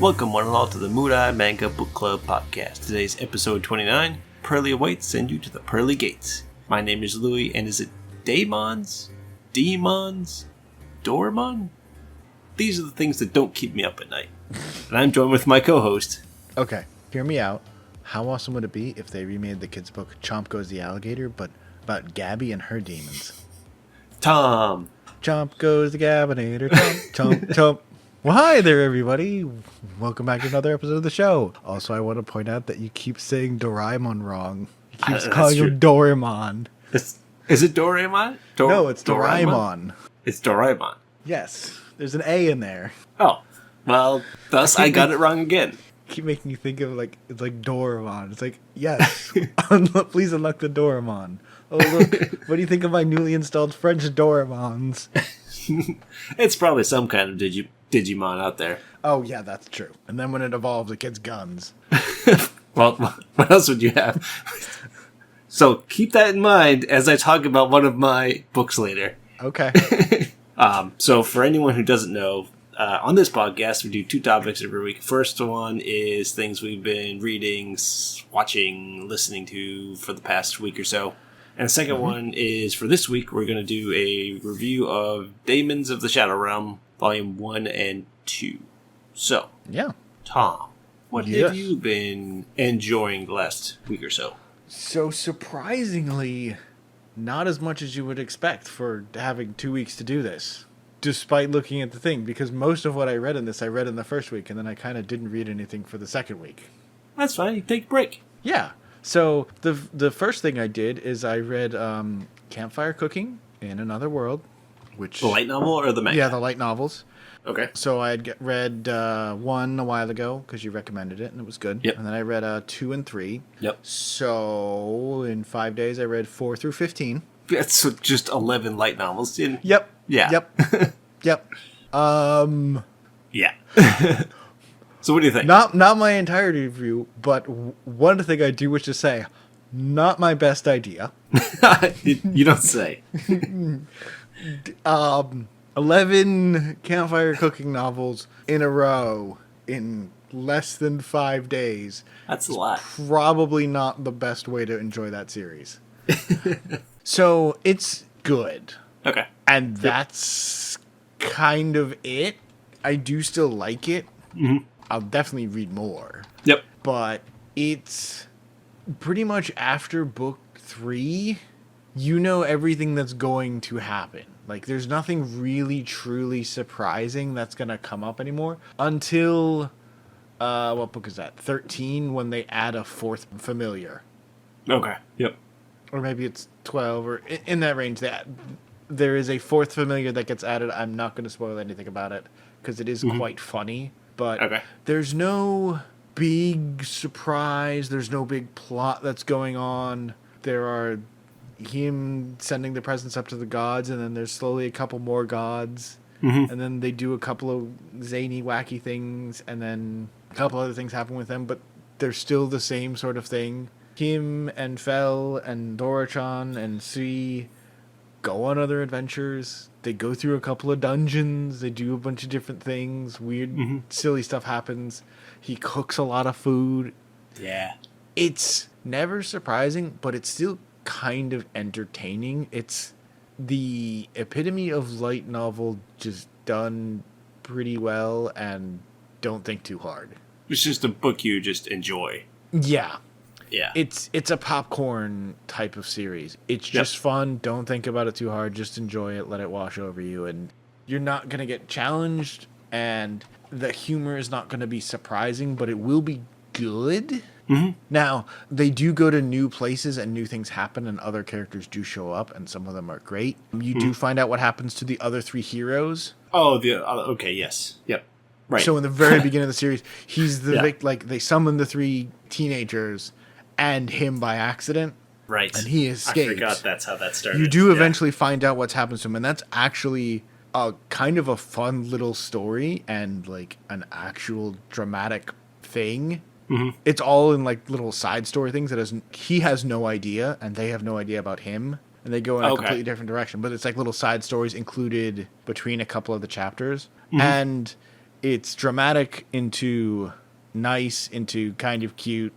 Welcome one and all to the Mudai Manga Book Club podcast. Today's episode 29, Pearly awaits, send you to the Pearly Gates. My name is Louie, and is it Daemons? Demons? Doraemon? These are the things that don't keep me up at night. And I'm joined with my co-host. Okay, hear me out. How awesome would it be if they remade the kids' book Chomp Goes the Alligator, but about Gabby and her demons? Tom. Chomp goes the Gabinator, chomp, chomp, chomp. Well, hi there, everybody. Welcome back to another episode of the show. Also, I want to point out that you keep saying Doraemon wrong. You keep calling him Doraemon. Is it Doraemon? No, it's Doraemon. It's Doraemon. Yes, there's an A in there. Oh, well, thus I got it wrong again. Keep making you think of it's like Doraemon. It's like, yes, please unlock the Doraemon. Oh, look, what do you think of my newly installed French Doraemons? It's probably some kind of Digimon out there. Oh, yeah, that's true. And then when it evolves, it gets guns. Well, what else would you have? So keep that in mind as I talk about one of my books later. Okay. So for anyone who doesn't know, on this podcast, we do two topics every week. First one is things we've been reading, watching, listening to for the past week or so. And the second one is for this week, we're going to do a review of Daemons of the Shadow Realm, Volume 1 and 2. So, yeah, Tom, what have you been enjoying the last week or so? So surprisingly, not as much as you would expect for having 2 weeks to do this. Despite looking at the thing, because most of what I read in this, I read in the first week, and then I kind of didn't read anything for the second week. That's fine. You take a break. Yeah. So the first thing I did is I read Campfire Cooking in Another World, which the light novel or the manga? Yeah, the light novels. Okay. So I had read 1 a while ago because you recommended it and it was good. Yep. And then I read 2 and 3. Yep. So in 5 days I read 4 through 15. That's just 11 light novels. Yep. Yeah. Yep. Yep. Yeah. So what do you think? Not my entirety review, but one thing I do wish to say, not my best idea. You don't say. 11 Campfire Cooking novels in a row in less than 5 days. That's a lot. Probably not the best way to enjoy that series. So it's good. Okay. And that's kind of it. I do still like it. Mm-hmm. I'll definitely read more. Yep. But it's pretty much after book 3, you know everything that's going to happen. Like, there's nothing really, truly surprising that's going to come up anymore until, what book is that? 13, when they add a 4th familiar. Okay. Yep. Or maybe it's 12, or in that range. There is a 4th familiar that gets added. I'm not going to spoil anything about it, because it is quite funny. But there's no big surprise. There's no big plot that's going on. There are him sending the presents up to the gods, and then there's slowly a couple more gods. Mm-hmm. And then they do a couple of zany, wacky things, and then a couple other things happen with them, but they're still the same sort of thing. Him and Fel and Dora-chan and Sui go on other adventures. They go through a couple of dungeons. They do a bunch of different things. Weird, silly stuff happens. He cooks a lot of food. Yeah. It's never surprising, but it's still kind of entertaining. It's the epitome of light novel, just done pretty well and don't think too hard. It's just a book you just enjoy. Yeah. Yeah. It's a popcorn type of series. It's just fun. Don't think about it too hard. Just enjoy it. Let it wash over you. And you're not going to get challenged. And the humor is not going to be surprising, but it will be good. Mm-hmm. Now, they do go to new places and new things happen and other characters do show up and some of them are great. You do find out what happens to the other 3 heroes. Oh, okay, yes. Yep. Right. So in the very beginning of the series, he's the they summon the 3 teenagers and him by accident. Right. And he escapes. I forgot that's how that started. You do eventually find out what's happened to him, and that's actually a kind of a fun little story and like an actual dramatic thing. Mm-hmm. It's all in like little side story things that he has no idea and they have no idea about him, and they go in a completely different direction. But it's like little side stories included between a couple of the chapters. Mm-hmm. And it's dramatic into nice, into kind of cute,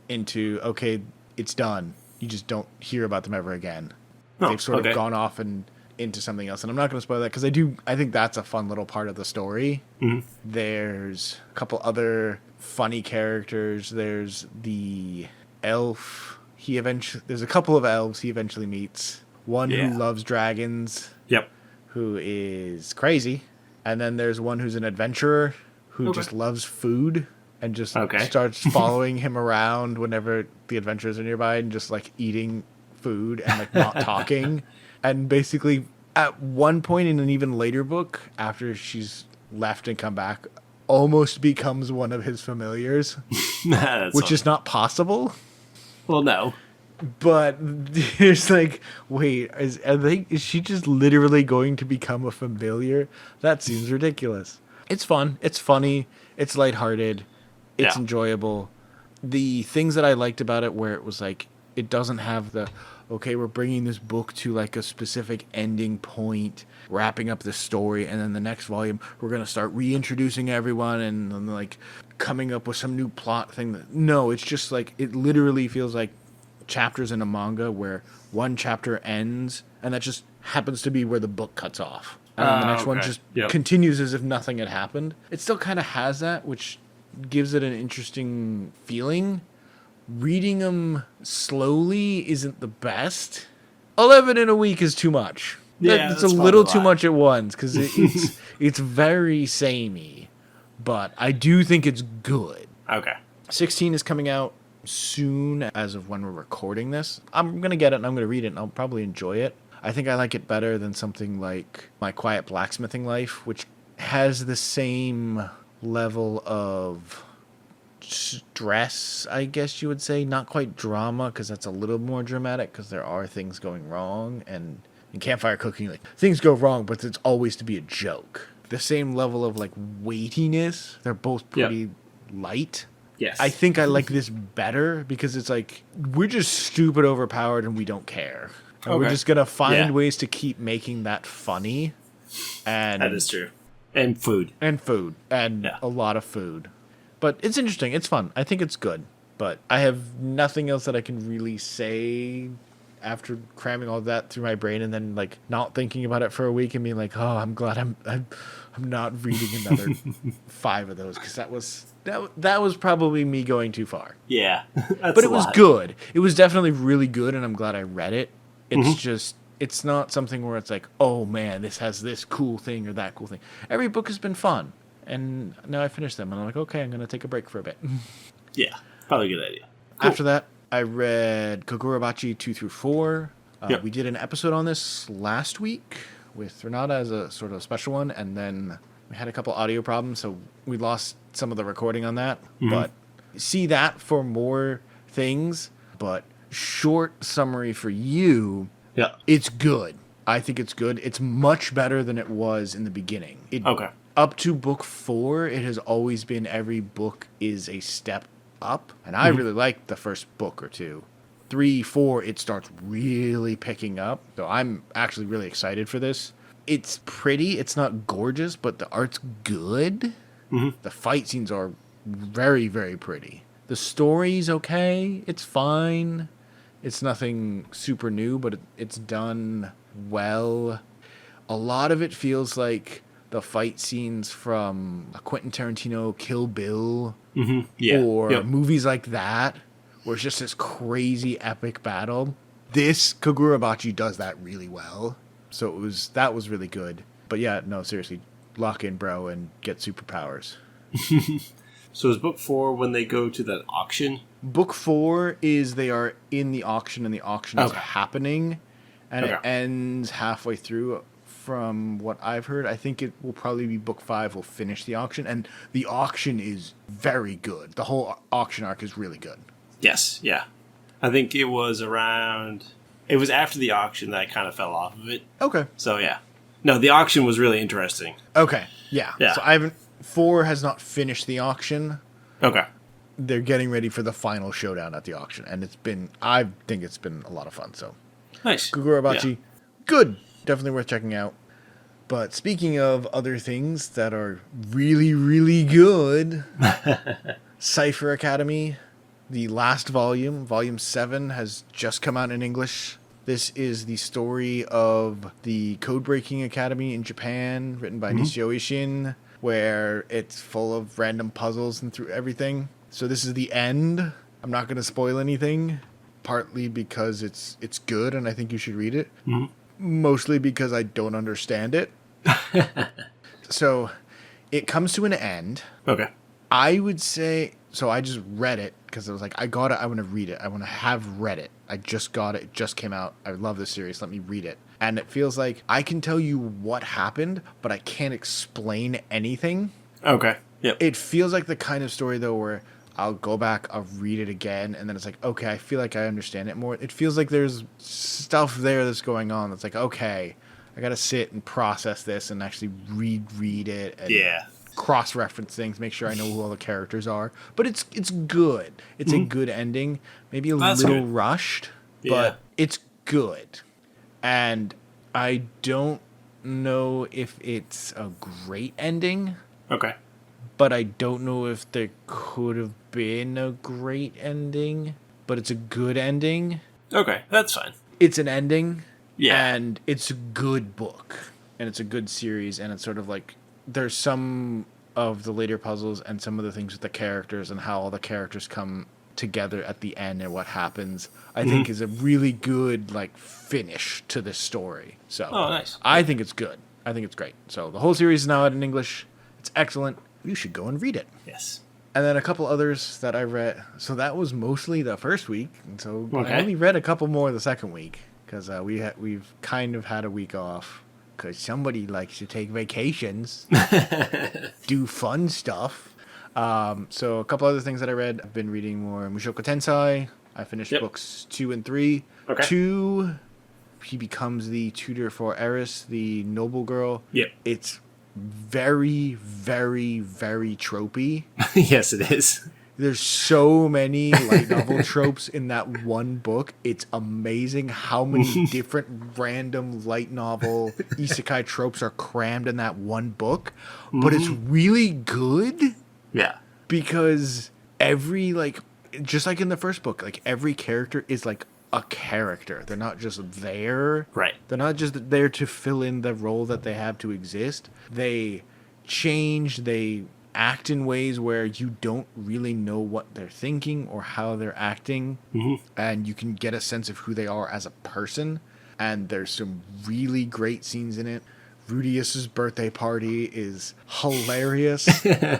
into, okay, it's done. You just don't hear about them ever again. They've sort of gone off and into something else. And I'm not going to spoil that because I think that's a fun little part of the story. Mm-hmm. There's a couple other funny characters. There's the elf. There's a couple of elves he eventually meets. One who loves dragons. Yep. Who is crazy. And then there's one who's an adventurer who just loves food and just starts following him around whenever the adventurers are nearby and just like eating food and like not talking. And basically at one point in an even later book, after she's left and come back, almost becomes one of his familiars, which is not possible. Well, no. But there's like, wait, is she just literally going to become a familiar? That seems ridiculous. It's fun. It's funny. It's lighthearted. It's enjoyable. The things that I liked about it, where it was like, it doesn't have the, okay, we're bringing this book to like a specific ending point, wrapping up the story, and then the next volume, we're going to start reintroducing everyone and like coming up with some new plot thing. No, it's just like, it literally feels like chapters in a manga where one chapter ends and that just happens to be where the book cuts off, and then the next one just continues as if nothing had happened. It still kind of has that, which gives it an interesting feeling. Reading them slowly isn't the best. 11 in a week is too much. It's a little too much at once because it's very samey, but I do think it's good. 16 is coming out soon as of when we're recording this. I'm going to get it and I'm going to read it and I'll probably enjoy it. I think I like it better than something like My Quiet Blacksmithing Life, which has the same level of stress, I guess you would say. Not quite drama, because that's a little more dramatic because there are things going wrong. And in Campfire Cooking, like, things go wrong, but it's always to be a joke. The same level of like weightiness. They're both pretty light. Yes. I think I like this better because it's like, we're just stupid overpowered and we don't care. And we're just going to find ways to keep making that funny. And that is true. And food. And a lot of food. But it's interesting. It's fun. I think it's good. But I have nothing else that I can really say after cramming all that through my brain and then like not thinking about it for a week and being like, oh, I'm glad I'm not reading another 5 of those, because that was probably me going too far. Yeah. But it was good. It was definitely really good, and I'm glad I read it. It's just, it's not something where it's like, oh man, this has this cool thing or that cool thing. Every book has been fun. And now I finished them, and I'm like, okay, I'm going to take a break for a bit. Yeah, probably a good idea. Cool. After that, I read Kagurabachi 2 through 4. We did an episode on this last week with Renata as a sort of special one, and then we had a couple audio problems, so we lost some of the recording on that. But see that for more things. But short summary for you, it's good. I think it's good. It's much better than it was in the beginning. Up to book 4, it has always been every book is a step up. And I really liked the first book or 2. 3, 4, it starts really picking up. So I'm actually really excited for this. It's pretty. It's not gorgeous, but the art's good. The fight scenes are very, very pretty. The story's okay. It's fine. It's nothing super new, but it's done well. A lot of it feels like the fight scenes from a Quentin Tarantino Kill Bill or movies like that, where it's just this crazy epic battle. This Kagurabachi does that really well. So that was really good. But yeah, no, seriously, lock in, bro, and get superpowers. So is book 4 when they go to that auction? Book 4 is they are in the auction, and the auction is happening, and it ends halfway through. From what I've heard, I think it will probably be book 5 will finish the auction, and the auction is very good. The whole auction arc is really good. Yes, yeah. I think it was after the auction that I kind of fell off of it. Okay. So yeah. No, the auction was really interesting. Okay. Yeah. So 4 has not finished the auction. Okay. They're getting ready for the final showdown at the auction, and I think it's been a lot of fun, so. Nice. Kagurabachi, good. Definitely worth checking out. But speaking of other things that are really, really good, Cipher Academy, the last volume, volume 7, has just come out in English. This is the story of the code-breaking academy in Japan, written by Nishio Ishin, where it's full of random puzzles and through everything. So this is the end. I'm not going to spoil anything, partly because it's good and I think you should read it. Mostly because I don't understand it. So it comes to an end. Okay. I would say, so I just read it because I was like, I got it. I want to read it. I want to have read it. I just got it. It just came out. I love this series. Let me read it. And it feels like I can tell you what happened, but I can't explain anything. Okay. Yep. It feels like the kind of story, though, where I'll go back, I'll read it again, and then it's like, okay, I feel like I understand it more. It feels like there's stuff there that's going on that's like, okay, I got to sit and process this and actually read it and cross-reference things, make sure I know who all the characters are. But it's good. It's a good ending. Maybe a little rushed, but it's good. And I don't know if it's a great ending. Okay. But I don't know if there could have been a great ending. But it's a good ending. Okay, that's fine. It's an ending. Yeah. And it's a good book. And it's a good series. And it's sort of like, there's some of the later puzzles and some of the things with the characters and how all the characters come together at the end and what happens, I think is a really good, like, finish to this story. So, nice. I think it's good. I think it's great. So the whole series is now out in English. It's excellent. You should go and read it. Yes. And then a couple others that I read. So that was mostly the first week. And so Okay. I only read a couple more the second week because we've kind of had a week off because somebody likes to take vacations, do fun stuff. So a couple other things that I read. I've been reading more Mushoku Tensei. I finished books 2 and 3. Okay. 2, he becomes the tutor for Eris, the noble girl. Yep. It's very, very, very tropey. Yes, it is. There's so many light novel tropes in that one book. It's amazing how many different random light novel isekai tropes are crammed in that one book. But it's really good. Yeah. Because every, like, just like in the first book, like, every character is, like, a character. They're not just there. Right. They're not just there to fill in the role that they have to exist. They change, they act in ways where you don't really know what they're thinking or how they're acting. And you can get a sense of who they are as a person. And there's some really great scenes in it. Rudius's birthday party is hilarious,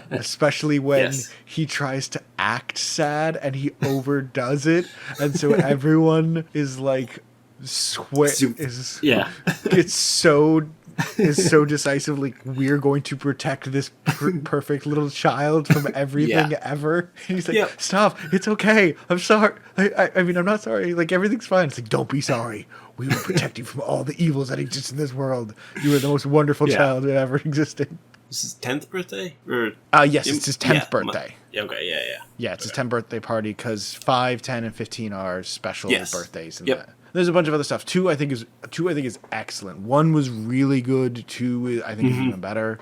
especially when he tries to act sad and he overdoes it, and so everyone is like, it's so decisively, we're going to protect this perfect little child from everything ever. And he's like, stop, it's okay, I'm sorry. I mean, I'm not sorry, like, everything's fine. It's like, don't be sorry. We will protect you from all the evils that exist in this world. You are the most wonderful child that ever existed. This is 10th birthday? Or yes, it's his 10th birthday. Okay, Yeah, it's his 10th birthday party because 5, 10, and 15 are special birthdays. And that. There's a bunch of other stuff. 2, I think is excellent. 1 was really good. 2, I think, is even better.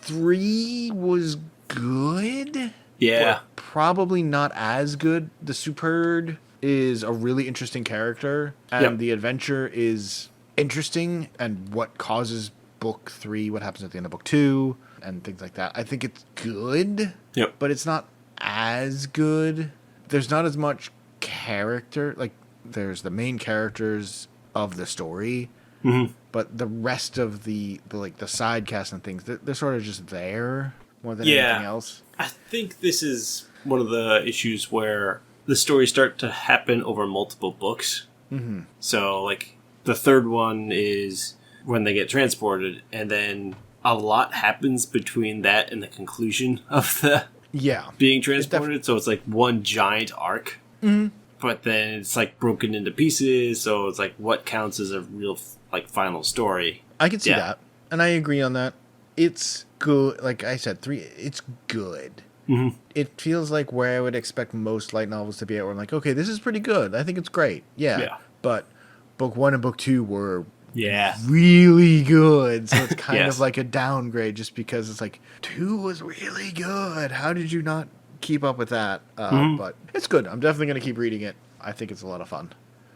3 was good. Yeah. Probably not as good. The Superd is a really interesting character, and the adventure is interesting, and what causes book 3, what happens at the end of book 2, and things like that. I think it's good, but it's not as good. There's not as much character. Like, there's the main characters of the story, but the rest of the side cast and things, they're sort of just there more than anything else. I think this is one of the issues where the stories start to happen over multiple books. So, like, the third one is when they get transported, and then a lot happens between that and the conclusion of the being transported. So it's like one giant arc. But then it's, like, broken into pieces, so it's like, what counts as a real, like, final story? I can see that, and I agree on that. It's good. Like I said, 3, it's good. It feels like where I would expect most light novels to be at, where I'm like, okay, this is pretty good. I think it's great. Yeah. But book 1 and book 2 were Yeah. Really good. So it's kind Yes. of like a downgrade just because it's like, 2 was really good. How did you not keep up with that? But it's good. I'm definitely going to keep reading it. I think it's a lot of fun.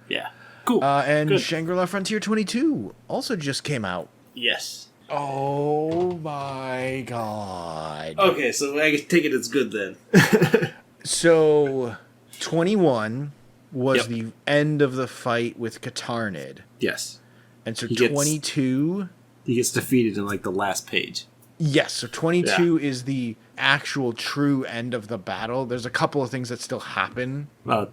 Yeah. Cool. And Good. Shangri La Frontier 22 also just came out. Yes. Oh my god. Okay, so I take it it's good then. So, 21 was Yep. the end of the fight with Katarnid. Yes. And so He gets- 22... He gets defeated in like the last page. Yes, so 22 is the actual true end of the battle. There's a couple of things that still happen.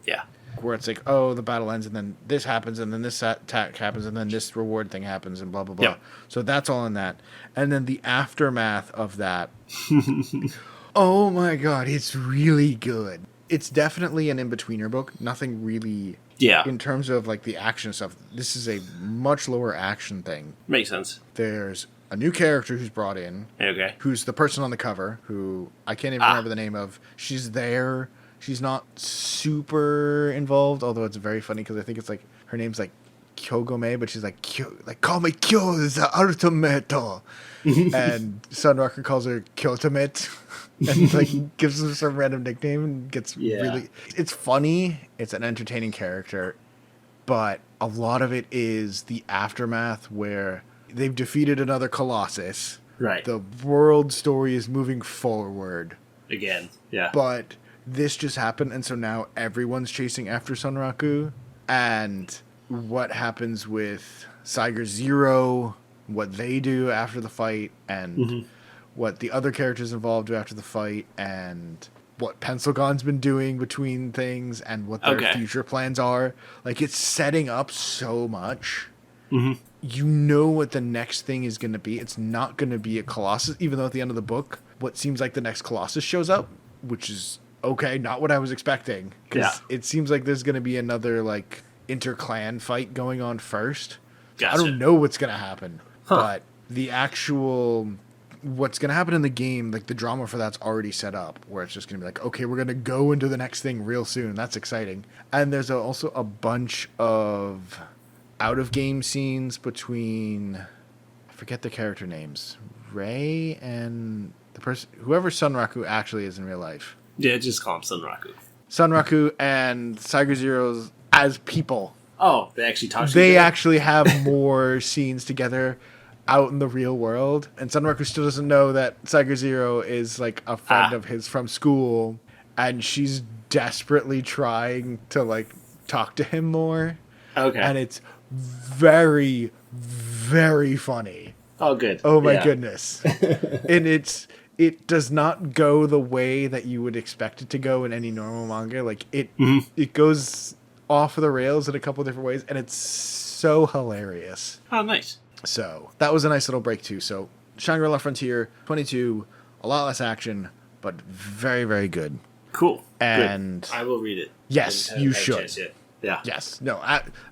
Yeah. Where it's like, oh, the battle ends, and then this happens, and then this attack happens, and then this reward thing happens, and blah, blah, blah. Yep. So that's all in that. And then the aftermath of that. Oh my god, it's really good. It's definitely an in-betweener book. Nothing really... Yeah. In terms of, like, the action stuff, this is a much lower action thing. Makes sense. There's a new character who's brought in. Okay. Who's the person on the cover, who I can't even remember the name of. She's there. She's not super involved, although it's very funny because I think it's like, her name's like Kyogome, but she's like, call me Kyo the Ultimate. And Sunrocker calls her Kyotomate. And like gives her some random nickname and gets really... It's funny. It's an entertaining character. But a lot of it is the aftermath where they've defeated another Colossus. Right. The world story is moving forward. Again. Yeah. But this just happened, and so now everyone's chasing after Sunraku. And what happens with Saiger Zero, what they do after the fight, and what the other characters involved do after the fight, and what Pencilgon's been doing between things, and what their future plans are. Like, it's setting up so much. You know what the next thing is going to be. It's not going to be a Colossus, even though at the end of the book, what seems like the next Colossus shows up, which is, okay, not what I was expecting. Because it seems like there's going to be another, like, inter-clan fight going on first. Gotcha. I don't know what's going to happen. But the actual... What's going to happen in the game, like, the drama for that's already set up, where it's just going to be like, okay, we're going to go into the next thing real soon. That's exciting. And there's also a bunch of out-of-game scenes between... I forget the character names. Rei and the person... Whoever Sunraku actually is in real life. Yeah, just call him Sunraku. Sunraku and Saiger Zero's as people. Oh, they actually talk to each They other? actually have more scenes together out in the real world. And Sunraku still doesn't know that Saiger Zero is like a friend of his from school. And she's desperately trying to like talk to him more. Okay. And it's very, very funny. Oh, good. Oh my goodness. And it does not go the way that you would expect it to go in any normal manga. Like it goes off of the rails in a couple different ways, and it's so hilarious. Oh, nice. So that was a nice little break too. So Shangri La Frontier 22, a lot less action, but very, very good. Cool. And good. I will read it. Yes, you should. Yeah. Yes. No,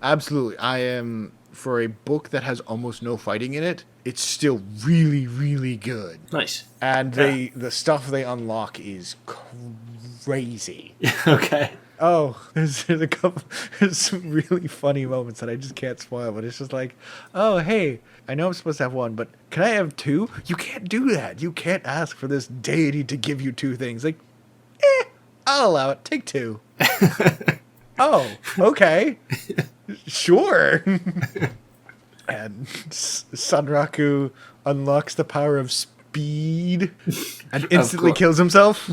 absolutely. I am, for a book that has almost no fighting in it, it's still really, really good. Nice. And the stuff they unlock is crazy. Okay. Oh, there's some really funny moments that I just can't spoil, but it's just like, oh, hey, I know I'm supposed to have one, but can I have 2? You can't do that. You can't ask for this deity to give you 2 things. Like, I'll allow it. Take 2. Oh, okay. Sure. And Sunraku unlocks the power of speed and instantly kills himself.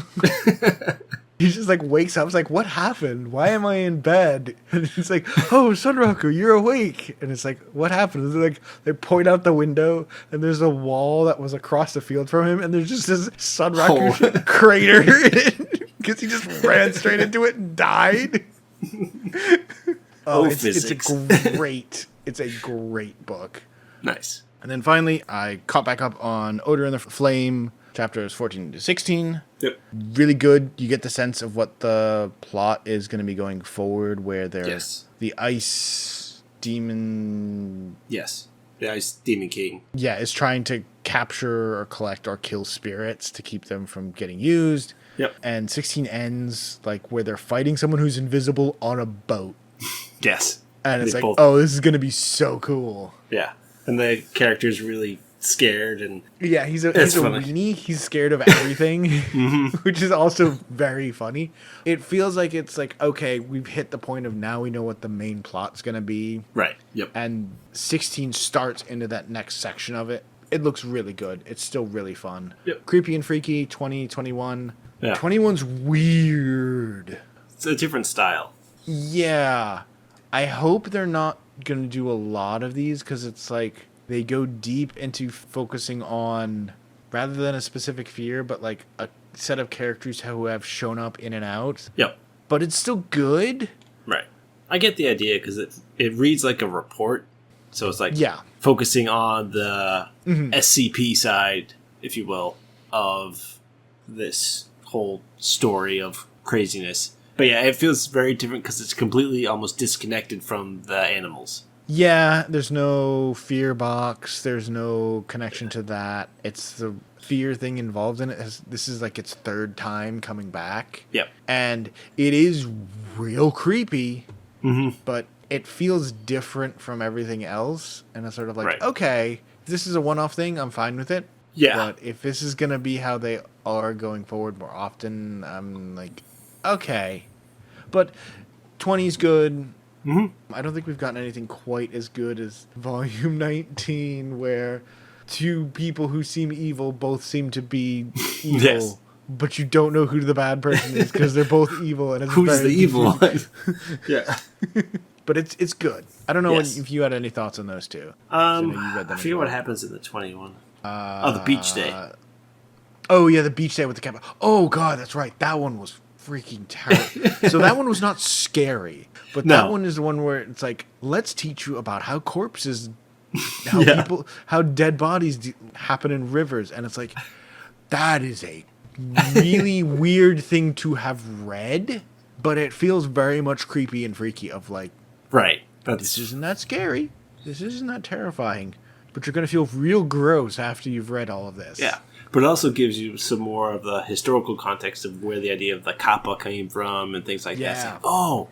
He just like wakes up. It's like, what happened? Why am I in bed? And he's like, oh, Sunraku, you're awake. And it's like, what happened? It's like they point out the window and there's a wall that was across the field from him, and there's just this Sunraku crater because he just ran straight into it and died. It's a great book. Nice. And then finally, I caught back up on Odor in the Flame, chapters 14 to 16. Yep. Really good. You get the sense of what the plot is going to be going forward, where there's the ice demon... Yes. The Ice Demon King. Yeah, is trying to capture or collect or kill spirits to keep them from getting used. Yep. And 16 ends like where they're fighting someone who's invisible on a boat. Yes. And it's oh, this is going to be so cool. Yeah. And the character's really scared. And yeah, he's a weenie. He's scared of everything, which is also very funny. It feels like it's like, okay, we've hit the point of now we know what the main plot's going to be. Right. Yep. And 16 starts into that next section of it. It looks really good. It's still really fun. Yep. Creepy and freaky, 20, 21. Yeah. 21's weird. It's a different style. Yeah. I hope they're not going to do a lot of these because it's like they go deep into focusing on, rather than a specific fear, but like a set of characters who have shown up in and out. Yep. But it's still good. Right. I get the idea because it reads like a report. So it's like focusing on the SCP side, if you will, of this whole story of craziness. But yeah, it feels very different because it's completely almost disconnected from the animals. Yeah, there's no fear box. There's no connection to that. It's the fear thing involved in it. This is like its third time coming back. Yep. And it is real creepy, but it feels different from everything else. And it's sort of like, okay, if this is a one-off thing, I'm fine with it. Yeah. But if this is going to be how they are going forward more often, I'm like, okay. But 20's good. I don't think we've gotten anything quite as good as Volume 19, where two people who seem evil both seem to be evil, but you don't know who the bad person is because they're both evil. And it's who's the evil one? Yeah. But it's good. I don't know if you had any thoughts on those two. I forget what happens in the 21. The beach day. Oh, yeah, the beach day with the camera. Oh, God, that's right. That one was freaking terrible. So that one was not scary. But that one is the one where it's like, let's teach you about how corpses, how dead bodies happen in rivers. And it's like, that is a really weird thing to have read, but it feels very much creepy and freaky of like, this isn't that scary. This isn't that terrifying. But you're going to feel real gross after you've read all of this. Yeah. But it also gives you some more of the historical context of where the idea of the kappa came from and things like that. It's like, oh,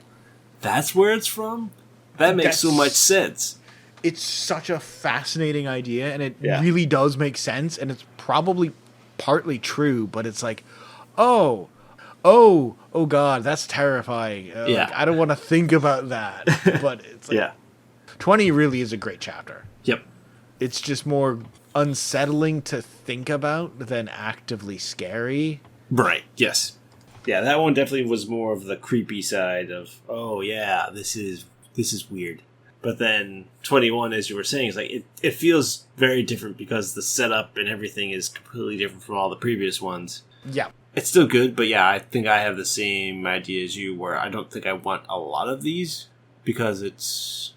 that's where it's from? That makes so much sense. It's such a fascinating idea, and it really does make sense, and it's probably partly true, but it's like, oh God, that's terrifying. Like, I don't want to think about that. But it's like, 20 really is a great chapter. Yep. It's just more unsettling to think about than actively scary. Right, yes. Yeah, that one definitely was more of the creepy side of, oh yeah, this is weird. But then 21, as you were saying, is like it feels very different because the setup and everything is completely different from all the previous ones. Yeah. It's still good, but yeah, I think I have the same idea as you, where I don't think I want a lot of these because it's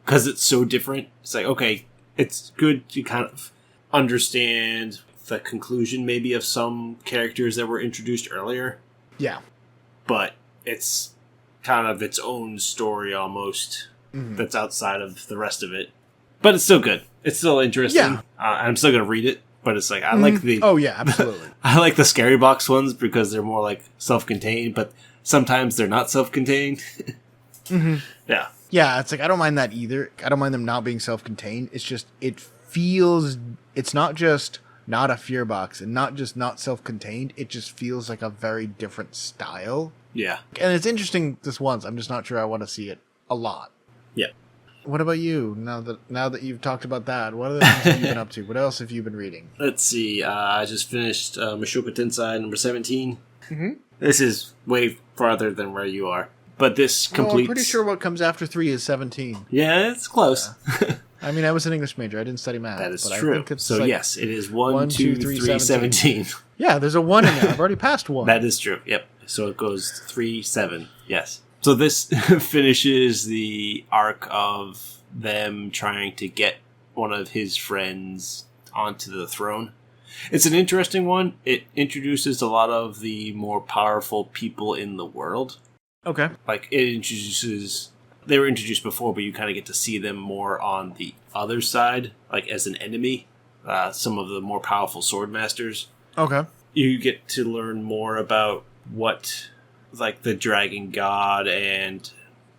so different. It's like, okay, it's good to kind of understand the conclusion maybe of some characters that were introduced earlier. Yeah. But it's kind of its own story almost that's outside of the rest of it. But it's still good. It's still interesting. Yeah. I'm still going to read it, but it's like, I like the... Oh, yeah, absolutely. I like the Scary Box ones because they're more like self-contained, but sometimes they're not self-contained. Yeah. Yeah, it's like, I don't mind that either. I don't mind them not being self-contained. It's just, it feels... It's not just not a fear box and not just not self-contained. It just feels like a very different style. Yeah. And it's interesting this once. I'm just not sure I want to see it a lot. Yeah. What about you? Now that you've talked about that, what other things have you been up to? What else have you been reading? Let's see. I just finished Mushoku Tensei number 17. This is way farther than where you are. But this completes... I'm pretty sure what comes after 3 is 17. Yeah, it's close. Yeah. I mean, I was an English major. I didn't study math. That is but true. I think it's so like yes, it is 1, 2, 3, 17. Yeah, there's a 1 in there. I've already passed 1. That is true. Yep. So it goes 3, 7. Yes. So this finishes the arc of them trying to get one of his friends onto the throne. It's an interesting one. It introduces a lot of the more powerful people in the world. Okay. Like, it introduces... They were introduced before, but you kind of get to see them more on the other side, like as an enemy. Some of the more powerful sword masters. Okay. You get to learn more about what, like, the dragon god and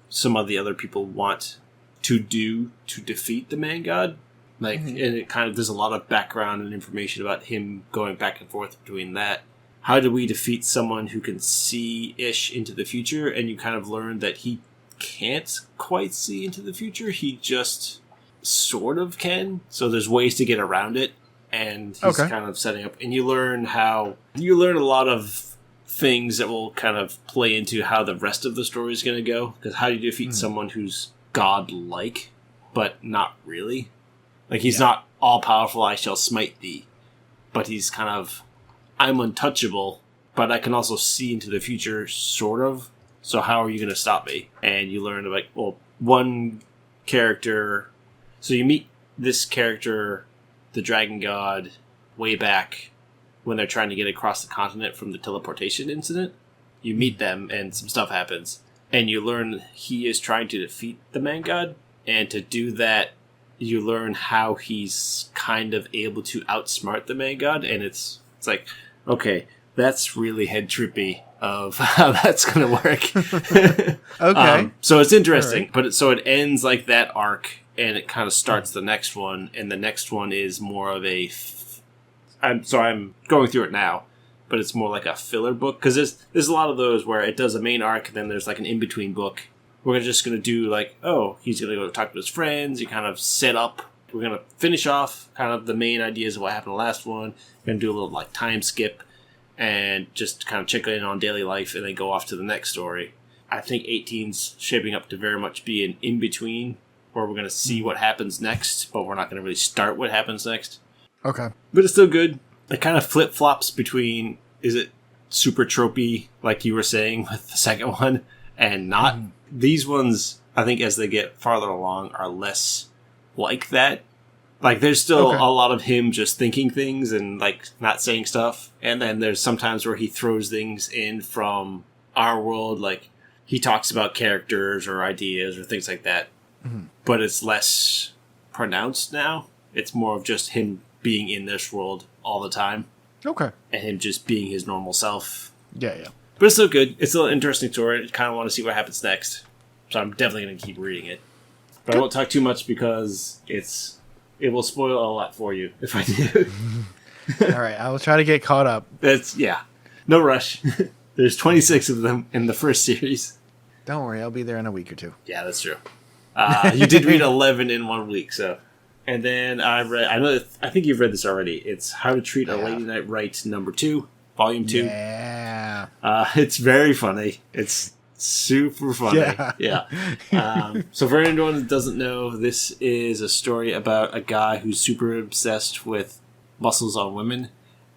some of the other people want to do to defeat the man god. Like, and it kind of, there's a lot of background and information about him going back and forth between that. How do we defeat someone who can see-ish into the future? And you kind of learn that he can't quite see into the future. He just sort of can. So there's ways to get around it. And he's kind of setting up. And you learn a lot of things that will kind of play into how the rest of the story is going to go. Because how do you defeat someone who's godlike, but not really? Like, he's not all-powerful, I shall smite thee. But he's kind of, I'm untouchable, but I can also see into the future, sort of. So how are you going to stop me? And you learn, like, well, one character... So you meet this character, the dragon god, way back when they're trying to get across the continent from the teleportation incident. You meet them, and some stuff happens. And you learn he is trying to defeat the man god. And to do that, you learn how he's kind of able to outsmart the man god. And it's like, okay, that's really head trippy of how that's going to work. Okay. So it's interesting. Right. But so it ends like that arc, and it kind of starts the next one. And the next one is more of a... I'm going through it now, but it's more like a filler book. Because there's a lot of those where it does a main arc, and then there's like an in-between book. We're just going to do like, oh, he's going to go talk to his friends. You kind of set up. We're going to finish off kind of the main ideas of what happened in the last one. We're going to do a little like time skip and just kind of check in on daily life and then go off to the next story. I think 18's shaping up to very much be an in-between where we're going to see what happens next, but we're not going to really start what happens next. Okay. But it's still good. It kind of flip-flops between, is it super tropey, like you were saying with the second one, and not. These ones, I think, as they get farther along, are less like that. Like, there's still a lot of him just thinking things and, like, not saying stuff. And then there's sometimes where he throws things in from our world. Like, he talks about characters or ideas or things like that. Mm-hmm. But it's less pronounced now. It's more of just him being in this world all the time. Okay. And him just being his normal self. Yeah. But it's still good. It's still an interesting story. I kind of want to see what happens next. So I'm definitely going to keep reading it. But I won't talk too much because it will spoil a lot for you if I do. All right. I will try to get caught up. No rush. There's 26 of them in the first series. Don't worry. I'll be there in a week or two. Yeah, that's true. You did read 11 in 1 week, so... And then I think you've read this already. It's How to Treat a Lady Knight Right, number 2. Volume 2. Yeah. It's very funny. It's super funny. Yeah. So for anyone that doesn't know, this is a story about a guy who's super obsessed with muscles on women,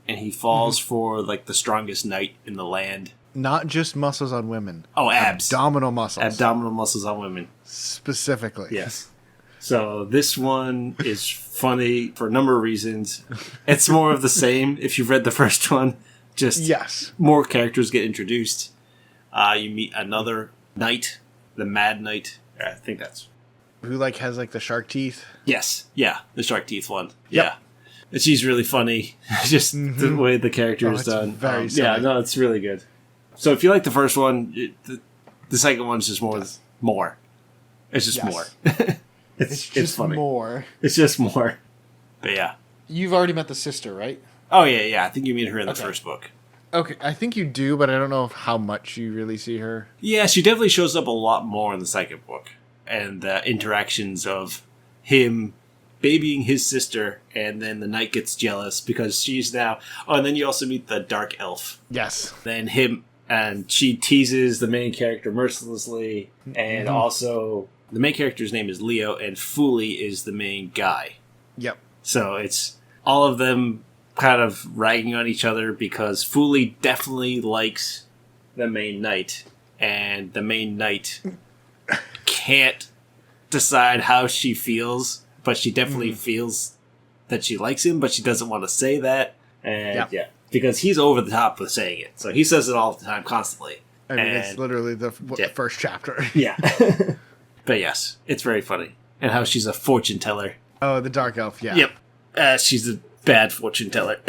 and he falls for like the strongest knight in the land. Not just muscles on women. Oh, abs. Abdominal muscles. Abdominal muscles on women. Specifically. Yes. So this one is funny for a number of reasons. It's more of the same if you've read the first one. Just more characters get introduced. You meet another knight, the Mad Knight. I think that's... Who like has like the shark teeth? Yes. Yeah, the shark teeth one. Yep. Yeah. And she's really funny. Just the way the character is done. Very silly. Yeah, no, it's really good. So if you like the first one, the second one's just more. It's just more. It's just funny. More. It's just more. But yeah. You've already met the sister, right? Oh, yeah. I think you meet her in the first book. Okay, I think you do, but I don't know how much you really see her. Yeah, she definitely shows up a lot more in the second book. And the interactions of him babying his sister, and then the knight gets jealous because she's now... Oh, and then you also meet the dark elf. Yes. Then him, and she teases the main character mercilessly, and also... The main character's name is Leo, and Fooly is the main guy. Yep. So it's all of them kind of ragging on each other because Fooly definitely likes the main knight, and the main knight can't decide how she feels, but she definitely feels that she likes him, but she doesn't want to say that. And because he's over the top with saying it. So he says it all the time, constantly. I mean, it's literally the first chapter. Yeah. But yes, it's very funny. And how she's a fortune teller. Oh, the dark elf, yeah. Yep. She's a bad fortune teller.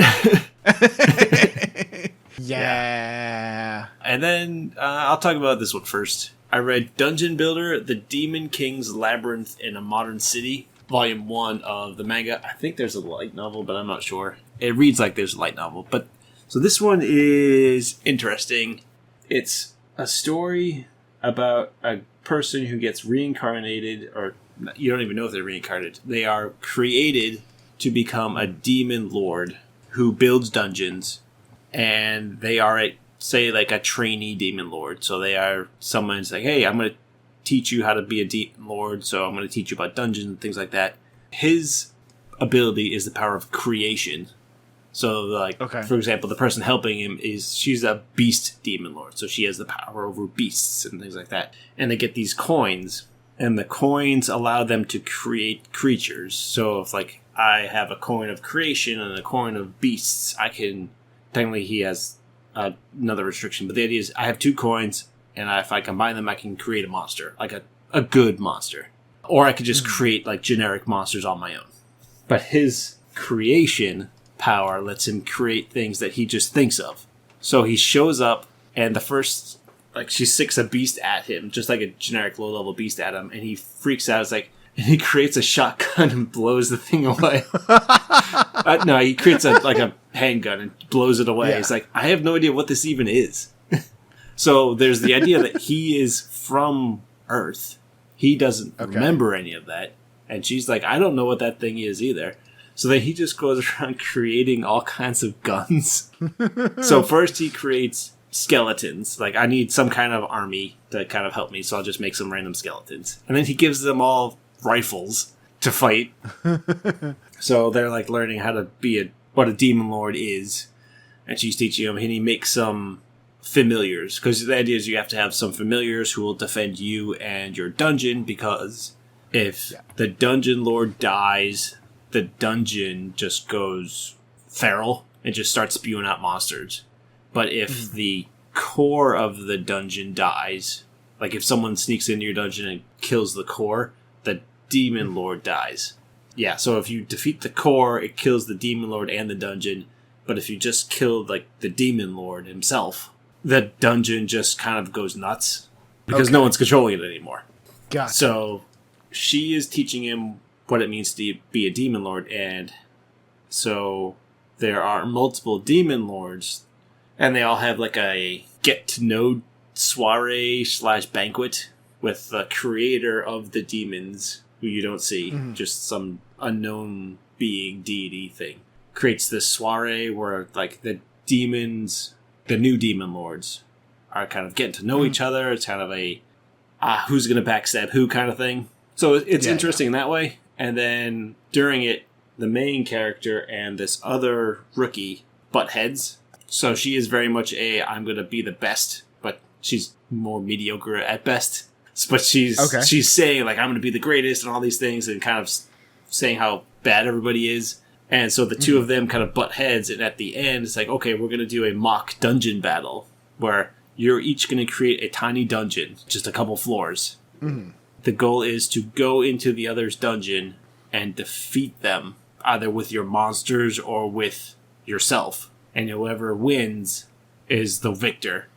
Yeah. And then I'll talk about this one first. I read Dungeon Builder, The Demon King's Labyrinth in a Modern City, Volume 1 of the manga. I think there's a light novel, but I'm not sure. It reads like there's a light novel. But so this one is interesting. It's a story about a person who gets reincarnated, or you don't even know if they're reincarnated. They are created to become a demon lord who builds dungeons, and they are say like a trainee demon lord. So they are someone's like, hey, I'm going to teach you how to be a demon lord, so I'm going to teach you about dungeons and things like that. His ability is the power of creation. So like, for example, the person helping him she's a beast demon lord, so she has the power over beasts and things like that. And they get these coins, and the coins allow them to create creatures. So if like I have a coin of creation and a coin of beasts, I can, technically he has another restriction, but the idea is I have 2 coins, and if I combine them, I can create a monster, like a good monster. Or I could just create like generic monsters on my own. But his creation power lets him create things that he just thinks of. So he shows up, and the first, like, she sicks a beast at him, just like a generic low-level beast at him, and he freaks out. It's like, and he creates a shotgun and blows the thing away. No, he creates a handgun and blows it away. Yeah. It's like, I have no idea what this even is. So there's the idea that he is from Earth. He doesn't remember any of that. And she's like, I don't know what that thing is either. So then he just goes around creating all kinds of guns. So first he creates skeletons. Like, I need some kind of army to kind of help me, so I'll just make some random skeletons. And then he gives them all rifles to fight. So they're like learning how to be what a demon lord is. And she's teaching them, and he makes some familiars. Because the idea is you have to have some familiars who will defend you and your dungeon, because if the dungeon lord dies, the dungeon just goes feral and just starts spewing out monsters. But if the core of the dungeon dies, like if someone sneaks into your dungeon and kills the core, the demon lord dies. Yeah, so if you defeat the core, it kills the demon lord and the dungeon. But if you just killed like the demon lord himself, the dungeon just kind of goes nuts because no one's controlling it anymore. Gotcha. So she is teaching him what it means to be a demon lord, and so there are multiple demon lords, and they all have like a get-to-know soiree / banquet with the creator of the demons, who you don't see, just some unknown being, deity thing, creates this soiree where like the demons, the new demon lords, are kind of getting to know each other. It's kind of a who's going to backstab who kind of thing. So it's interesting that way. And then during it, the main character and this other rookie butt heads. So she is very much I'm going to be the best, but she's more mediocre at best. But she's saying, like, I'm going to be the greatest and all these things, and kind of saying how bad everybody is. And so the two of them kind of butt heads, and at the end, it's like, okay, we're going to do a mock dungeon battle where you're each going to create a tiny dungeon, just a couple floors. The goal is to go into the other's dungeon and defeat them, either with your monsters or with yourself. And whoever wins is the victor.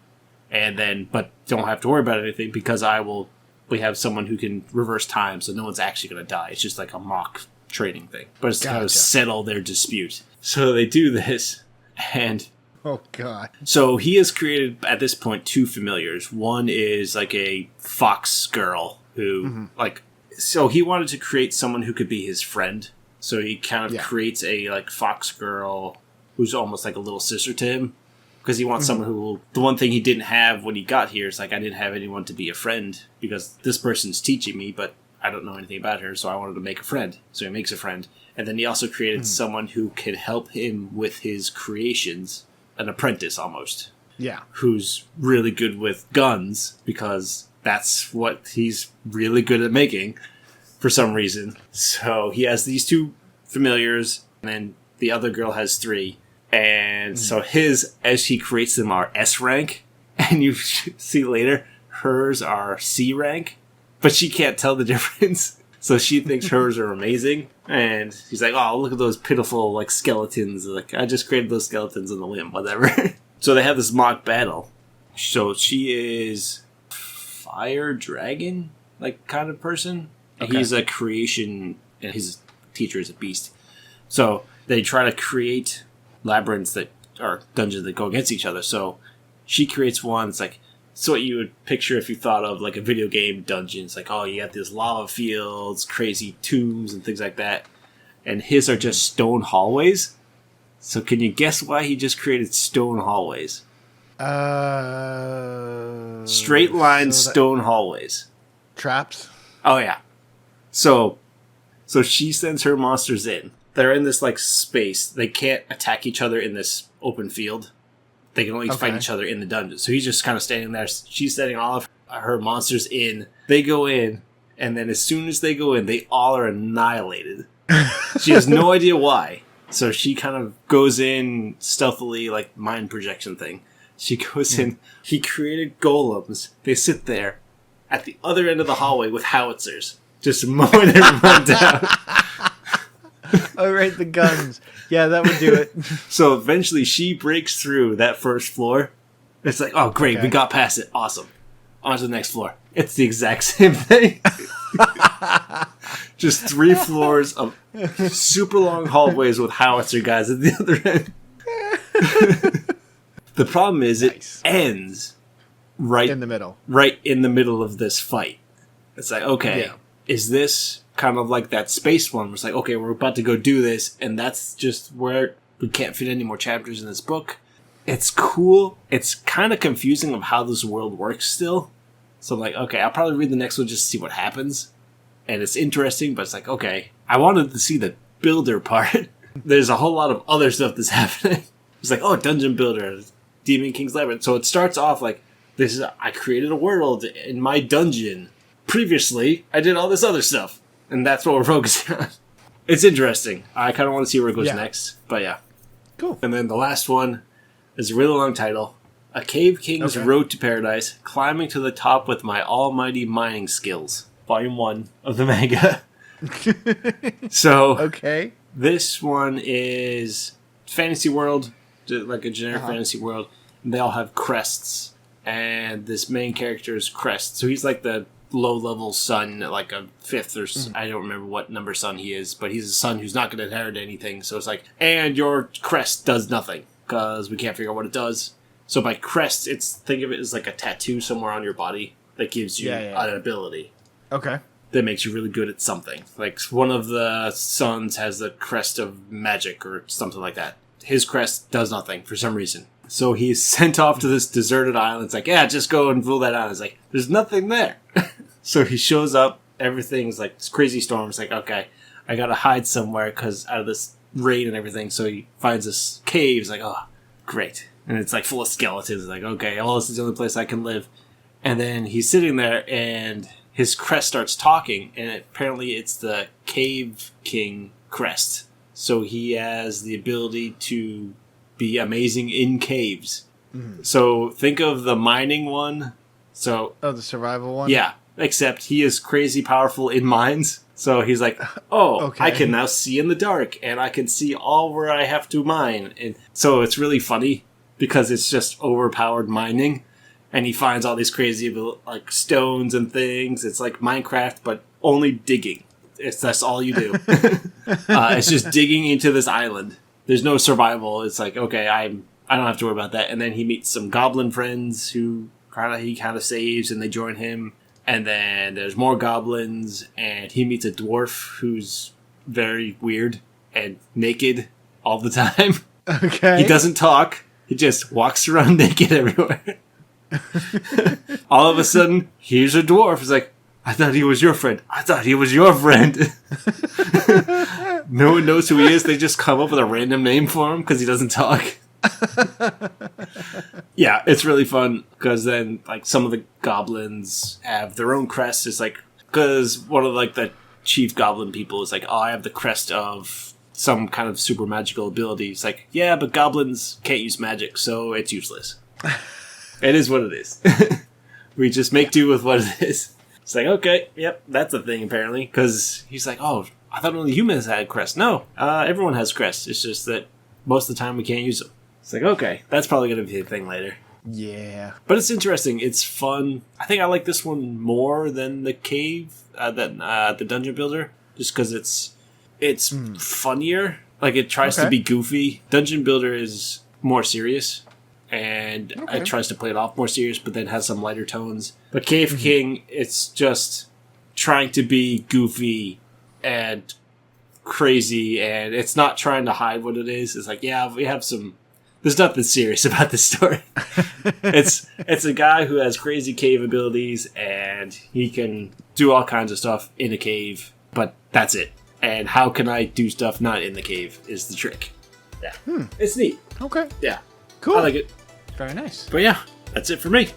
And then, but don't have to worry about anything, because we have someone who can reverse time, so no one's actually going to die. It's just like a mock trading thing. But it's to kind of settle their dispute. So they do this, and oh god. So he has created, at this point, 2 familiars. One is like a fox girl who, so he wanted to create someone who could be his friend. So he kind of creates a like fox girl who's almost like a little sister to him. Because he wants someone who will... The one thing he didn't have when he got here is like, I didn't have anyone to be a friend, because this person's teaching me, but I don't know anything about her, so I wanted to make a friend. So he makes a friend. And then he also created someone who could help him with his creations, an apprentice almost. Yeah. Who's really good with guns, because that's what he's really good at making for some reason. So he has these 2 familiars, and then the other girl has 3. And so his, as he creates them, are S rank. And you see later, hers are C rank. But she can't tell the difference. So she thinks hers are amazing. And he's like, oh, look at those pitiful like skeletons. Like, I just created those skeletons in the limb, whatever. So they have this mock battle. So she is fire dragon, like, kind of person. Okay. He's a creation, and his teacher is a beast. So they try to create labyrinths that are dungeons that go against each other. So she creates one. It's like, it's what you would picture if you thought of like a video game dungeon. It's like, oh, you got these lava fields, crazy tombs, and things like that. And his are just stone hallways. So can you guess why he just created stone hallways? Straight line stone hallways. Traps? Oh, yeah. So she sends her monsters in. They're in this, like, space. They can't attack each other in this open field. They can only fight each other in the dungeon. So he's just kind of standing there. She's setting all of her monsters in. They go in, and then as soon as they go in, they all are annihilated. She has no idea why. So she kind of goes in stealthily, like mind projection thing. She goes in. He created golems. They sit there at the other end of the hallway with howitzers, just mowing everyone down. Oh, right, the guns. Yeah, that would do it. So eventually she breaks through that first floor. It's like, oh, great, we got past it. Awesome. On to the next floor. It's the exact same thing. Just 3 floors of super long hallways with howitzer guys at the other end. The problem is it ends right in the middle. Right in the middle of this fight. It's like, okay, is this kind of like that space one? It's like, okay, we're about to go do this, and that's just where we can't fit any more chapters in this book. It's cool. It's kind of confusing of how this world works still. So I'm like, okay, I'll probably read the next one just to see what happens. And it's interesting, but it's like, okay, I wanted to see the builder part. There's a whole lot of other stuff that's happening. It's like, oh, Dungeon Builder, Demon King's Labyrinth. So it starts off like, I created a world in my dungeon. Previously, I did all this other stuff. And that's what we're focusing on. It's interesting. I kind of want to see where it goes next. But yeah. Cool. And then the last one is a really long title. A Cave King's Road to Paradise. Climbing to the top with my almighty mining skills. Volume 1 of the manga. So, this one is fantasy world. Like a generic fantasy world. They all have crests. And this main character's crest. So he's like the low-level son, like a 5th or... I don't remember what number son he is, but he's a son who's not going to inherit anything. So it's like, and your crest does nothing, because we can't figure out what it does. So by crest, think of it as like a tattoo somewhere on your body that gives you an ability. Okay. That makes you really good at something. Like, one of the sons has the crest of magic or something like that. His crest does nothing for some reason. So he's sent off to this deserted island. It's like, yeah, just go and rule that island. It's like, there's nothing there. So he shows up. Everything's like this crazy storm. It's like, okay, I gotta hide somewhere because out of this rain and everything. So he finds this cave. He's like, oh, great. And it's like full of skeletons. It's like, okay, well, this is the only place I can live. And then he's sitting there and his crest starts talking. And apparently it's the Cave King crest. So he has the ability to be amazing in caves. So think of the mining one. So the survival one? Yeah, except he is crazy powerful in mines. So he's like, oh, I can now see in the dark, and I can see all where I have to mine. And so it's really funny, because it's just overpowered mining, and he finds all these crazy, like, stones and things. It's like Minecraft, but only digging. That's all you do. It's just digging into this island. There's no survival. It's like, okay, I don't have to worry about that. And then he meets some goblin friends who he kind of saves, and they join him. And then there's more goblins, and he meets a dwarf who's very weird and naked all the time. Okay. He doesn't talk. He just walks around naked everywhere. All of a sudden, here's a dwarf. He's like, I thought he was your friend. I thought he was your friend. No one knows who he is. They just come up with a random name for him because he doesn't talk. Yeah, it's really fun because then, like, some of the goblins have their own crests. It's like, because one of, like, the chief goblin people is like, oh, I have the crest of some kind of super magical ability. It's like, yeah, but goblins can't use magic, so it's useless. It is what it is. We just make do with what it is. It's like, okay, yep, that's a thing, apparently. Because he's like, oh, I thought only humans had crests. No, everyone has crests. It's just that most of the time we can't use them. It's like, okay, that's probably going to be a thing later. Yeah. But it's interesting. It's fun. I think I like this one more than the cave, than the dungeon builder, just because it's funnier. Like, it tries to be goofy. Dungeon builder is more serious, and it tries to play it off more serious, but then has some lighter tones. But Cave King, it's just trying to be goofy and crazy, and it's not trying to hide what it is. It's like, yeah, we have some... There's nothing serious about this story. It's a guy who has crazy cave abilities, and he can do all kinds of stuff in a cave, but that's it. And how can I do stuff not in the cave is the trick. Yeah. It's neat. Okay. Yeah. Cool. I like it. Very nice. But yeah, that's it for me.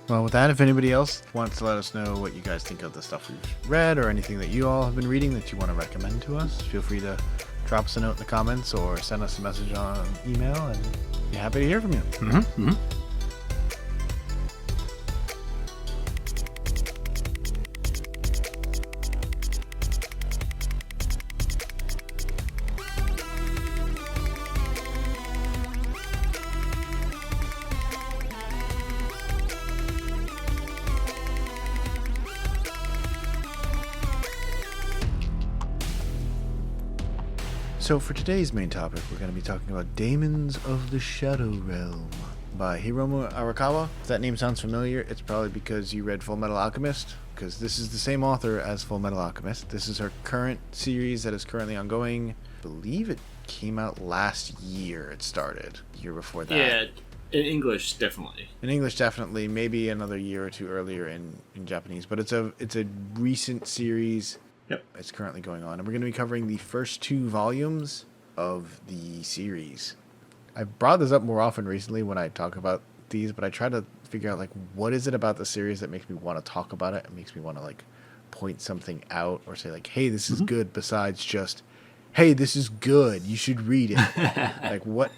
Well, with that, if anybody else wants to let us know what you guys think of the stuff we've read or anything that you all have been reading that you want to recommend to us, feel free to drop us a note in the comments or send us a message on email, and be happy to hear from you. So for today's main topic, we're going to be talking about Daemons of the Shadow Realm by Hiromu Arakawa. If that name sounds familiar, it's probably because you read Full Metal Alchemist, because this is the same author as Full Metal Alchemist. This is her current series that is currently ongoing. I believe it came out last year. It started the year before that. Yeah, in English, definitely. In English, definitely. Maybe another year or two earlier in Japanese. But it's a recent series. Yep. It's currently going on. And we're going to be covering the first 2 volumes of the series. I've brought this up more often recently when I talk about these, but I try to figure out, like, what is it about the series that makes me want to talk about it? It makes me want to, like, point something out or say, like, hey, this is good, besides just, hey, this is good, you should read it. Like, what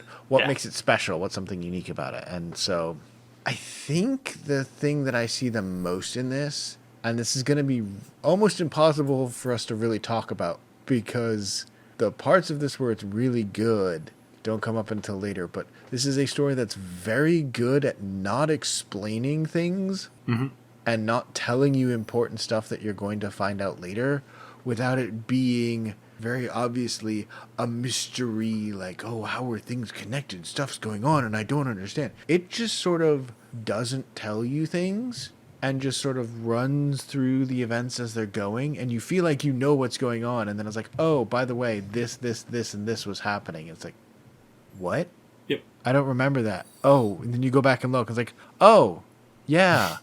makes it special? What's something unique about it? And so I think the thing that I see the most in this, and this is going to be almost impossible for us to really talk about because the parts of this where it's really good don't come up until later. But this is a story that's very good at not explaining things and not telling you important stuff that you're going to find out later without it being very obviously a mystery, like, oh, how are things connected? Stuff's going on and I don't understand. It just sort of doesn't tell you things and just sort of runs through the events as they're going, and you feel like you know what's going on, and then it's like, oh, by the way, this, and this was happening. It's like, what? Yep. I don't remember that. Oh, and then you go back and look. It's like, oh, yeah.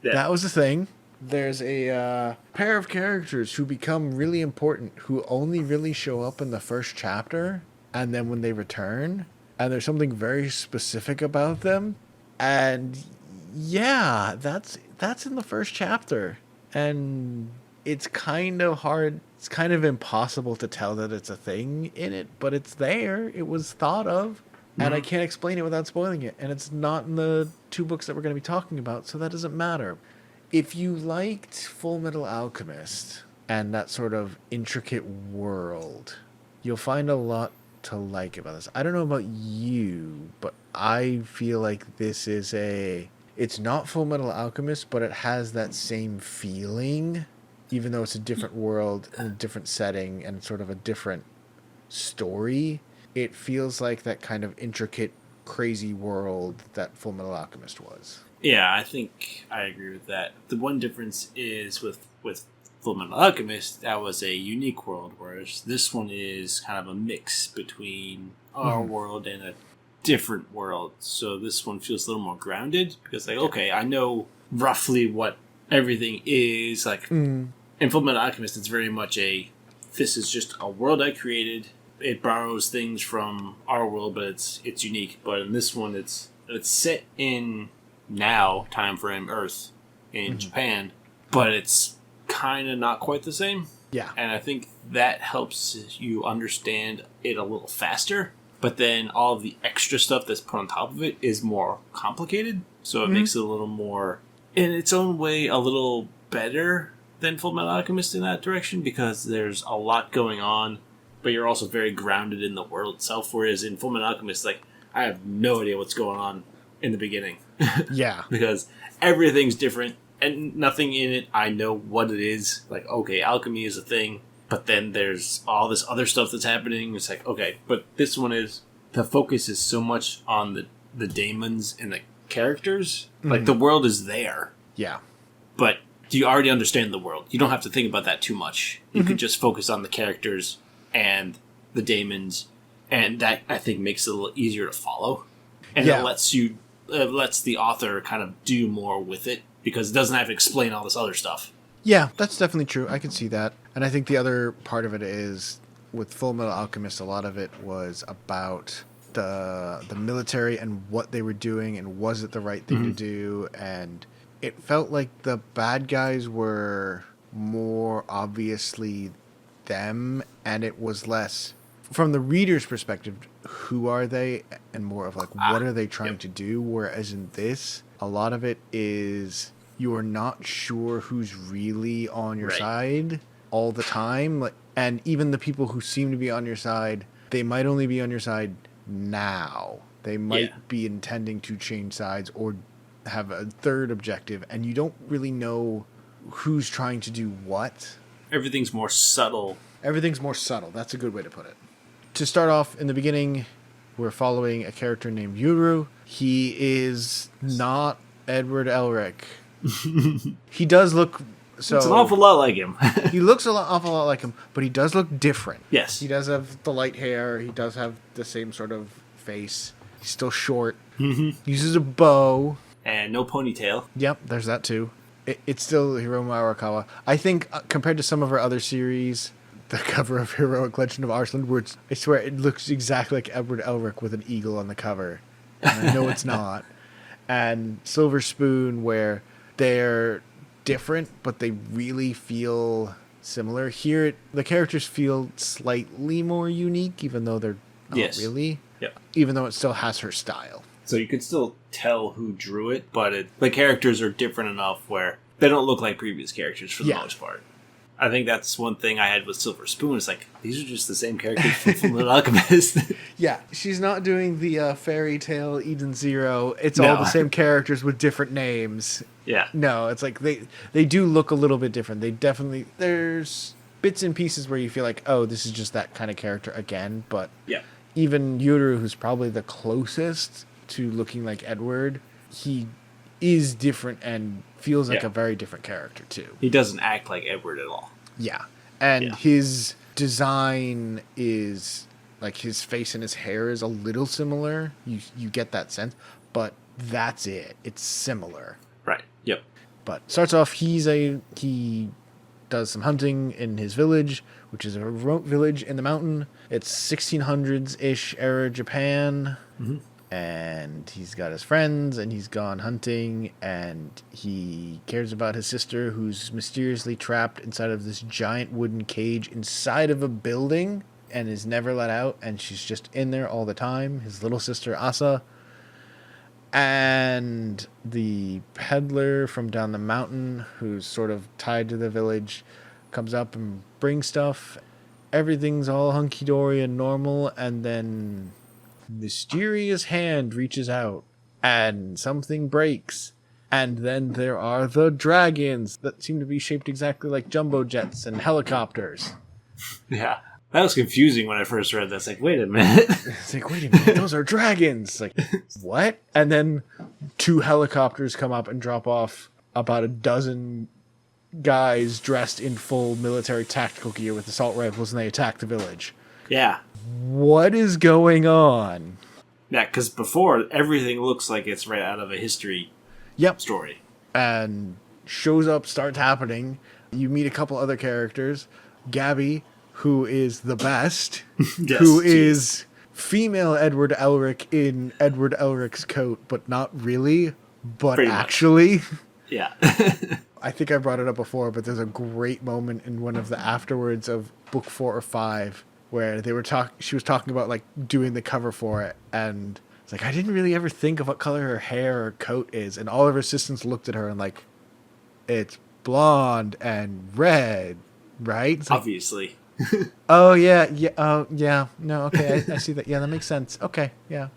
That was the thing. There's a pair of characters who become really important, who only really show up in the first chapter, and then when they return, and there's something very specific about them, and yeah, that's in the first chapter, and it's kind of hard. It's kind of impossible to tell that it's a thing in it, but it's there. It was thought of, and I can't explain it without spoiling it. And it's not in the 2 books that we're going to be talking about, so that doesn't matter. If you liked Full Metal Alchemist and that sort of intricate world, you'll find a lot to like about this. I don't know about you, but I feel like this is it's not Full Metal Alchemist, but it has that same feeling, even though it's a different world and a different setting and sort of a different story. It feels like that kind of intricate, crazy world that Full Metal Alchemist was. Yeah, I think I agree with that. The one difference is with Full Metal Alchemist, that was a unique world, whereas this one is kind of a mix between our world and a different world. So this one feels a little more grounded because, like, okay, I know roughly what everything is. Like, in Full Metal Alchemist, it's very much this is just a world I created. It borrows things from our world, but it's unique. But in this one, it's set in now time frame Earth in Japan, but it's kind of not quite the same. Yeah. And I think that helps you understand it a little faster. But then all of the extra stuff that's put on top of it is more complicated. So it makes it a little more, in its own way, a little better than Full Metal Alchemist in that direction, because there's a lot going on, but you're also very grounded in the world itself. Whereas in Full Metal Alchemist, like, I have no idea what's going on in the beginning. Yeah. Because everything's different and nothing in it I know what it is. Like, okay, alchemy is a thing, but then there's all this other stuff that's happening. It's like, okay, but this one is, the focus is so much on the Daemons and the characters. Mm-hmm. Like, the world is there. Yeah. But you already understand the world. You don't have to think about that too much. You can just focus on the characters and the Daemons, and that, I think, makes it a little easier to follow. And it lets the author kind of do more with it, because it doesn't have to explain all this other stuff. Yeah, that's definitely true. I can see that. And I think the other part of it is, with Full Metal Alchemist, a lot of it was about the military and what they were doing, and was it the right thing to do, and it felt like the bad guys were more obviously them, and it was less, from the reader's perspective, who are they, and more of like, what are they trying to do? Whereas in this, a lot of it is, you're not sure who's really on your side all the time. Like, and even the people who seem to be on your side, they might only be on your side now. They might be intending to change sides or have a third objective, and you don't really know who's trying to do what. Everything's more subtle. That's a good way to put it. To start off, in the beginning, we're following a character named Yuru. He is not Edward Elric. He does look... So it's an awful lot like him. He looks awful lot like him, but he does look different. Yes. He does have the light hair. He does have the same sort of face. He's still short. He uses a bow. And no ponytail. Yep, there's that too. It's still Hiromu Arakawa. I think compared to some of her other series, the cover of Heroic Legend of Arslan, where I swear it looks exactly like Edward Elric with an eagle on the cover. And I know it's not. And Silver Spoon, where they're different, but they really feel similar. Here, the characters feel slightly more unique, even though they're not really. Yep. Even though it still has her style. So you could still tell who drew it, but the characters are different enough where they don't look like previous characters for the most part. I think that's one thing I had with Silver Spoon. It's like, these are just the same characters from Fullmetal Alchemist. Yeah, she's not doing the fairy tale Eden Zero. It's all the same characters with different names. Yeah. No, it's like they do look a little bit different. There's bits and pieces where you feel like, oh, this is just that kind of character again. But even Yuru, who's probably the closest to looking like Edward, he is different and feels like a very different character too. He doesn't act like Edward at all. Yeah. And his design is, like, his face and his hair is a little similar. You get that sense, but that's it. It's similar. Right. Yep. But starts off, he does some hunting in his village, which is a remote village in the mountain. It's 1600s-ish era Japan. And he's got his friends, and he's gone hunting, and he cares about his sister, who's mysteriously trapped inside of this giant wooden cage inside of a building and is never let out, and she's just in there all the time. His little sister, Asa. And the peddler from down the mountain, who's sort of tied to the village, comes up and brings stuff. Everything's all hunky-dory and normal, and then mysterious hand reaches out and something breaks, and then there are the dragons that seem to be shaped exactly like jumbo jets and helicopters. Yeah, that was confusing when I first read that. It's like, wait a minute. It's like, wait a minute, those are dragons. Like, what? And then 2 helicopters come up and drop off about a dozen guys dressed in full military tactical gear with assault rifles, and they attack the village. Yeah. What is going on? Yeah, because before, everything looks like it's right out of a history story. And shows up, starts happening. You meet a couple other characters. Gabby, who is the best, who is female Edward Elric in Edward Elric's coat, but not really, but pretty actually. Much. Yeah. I think I brought it up before, but there's a great moment in one of the afterwards of book 4 or 5 where they were she was talking about, like, doing the cover for it, and it's like, I didn't really ever think of what color her hair or coat is, and all of her assistants looked at her and like, it's blonde and red, right? It's like, obviously. Oh yeah, no, okay, I see that. Yeah, that makes sense. Okay, yeah.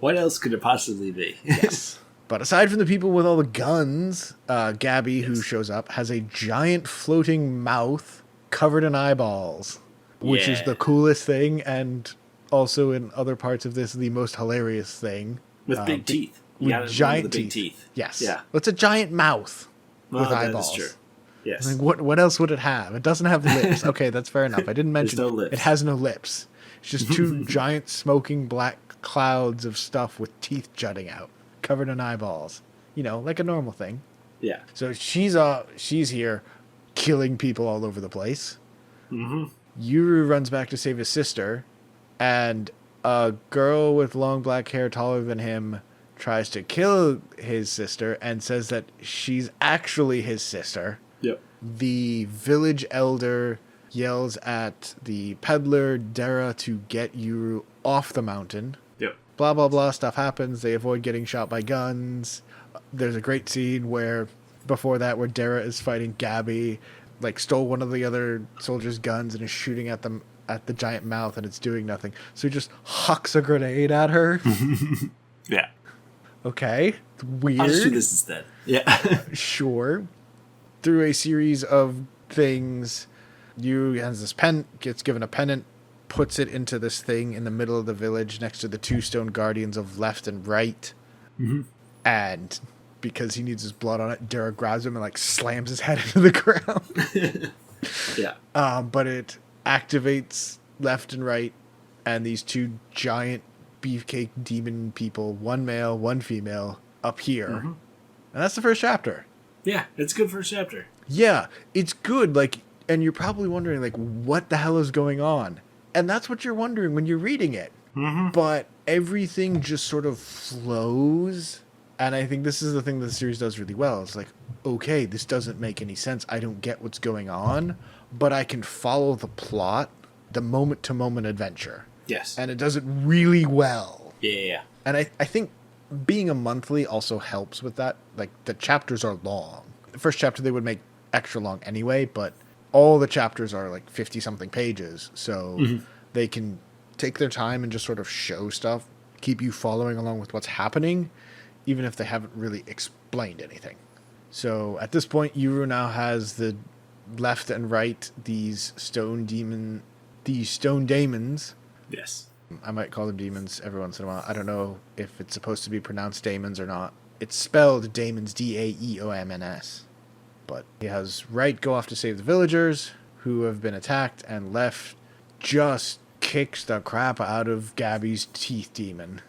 What else could it possibly be? Yes. But aside from the people with all the guns, Gabby, who shows up, has a giant floating mouth covered in eyeballs, which is the coolest thing, and also in other parts of this, the most hilarious thing. With big teeth. With giant teeth. Yes. Yeah. It's a giant mouth with eyeballs. That's true. Yes. Like, what else would it have? It doesn't have lips. Okay, that's fair enough. I didn't mention it has no lips. It's just two giant smoking black clouds of stuff with teeth jutting out, covered in eyeballs. You know, like a normal thing. Yeah. So she's here killing people all over the place. Mm-hmm. Yuru runs back to save his sister, and a girl with long black hair taller than him tries to kill his sister and says that she's actually his sister. Yep. The village elder yells at the peddler Dara to get Yuru off the mountain. Yep. Blah, blah, blah. Stuff happens. They avoid getting shot by guns. There's a great scene where Dara is fighting Gabby, like stole one of the other soldiers' guns and is shooting at them at the giant mouth, and it's doing nothing. So he just hucks a grenade at her. Yeah. Okay. It's weird. I'll just do this instead. Yeah. Sure. Through a series of things, Yuru has this gets given a pennant, puts it into this thing in the middle of the village next to the two stone guardians of left and right. Mm-hmm. And because he needs his blood on it, Dara grabs him and like slams his head into the ground. Yeah. But it activates left and right, and these two giant beefcake demon people, one male, one female, appear. Mm-hmm. And that's the first chapter. Yeah, it's a good first chapter. Yeah, it's good. Like, and you're probably wondering, like, what the hell is going on? And that's what you're wondering when you're reading it. Mm-hmm. But everything just sort of flows. And I think this is the thing that the series does really well. It's like, okay, this doesn't make any sense. I don't get what's going on, but I can follow the plot, the moment-to-moment adventure. Yes. And it does it really well. Yeah. And I think being a monthly also helps with that. Like, the chapters are long. The first chapter they would make extra long anyway, but all the chapters are like 50-something pages. So they can take their time and just sort of show stuff, keep you following along with what's happening, even if they haven't really explained anything. So at this point, Yuru now has the left and right, these stone daemons. Yes. I might call them demons every once in a while. I don't know if it's supposed to be pronounced Daemons or not. It's spelled Daemons, Daemons. But he has right go off to save the villagers who have been attacked, and left just kicks the crap out of Gabby's teeth demon.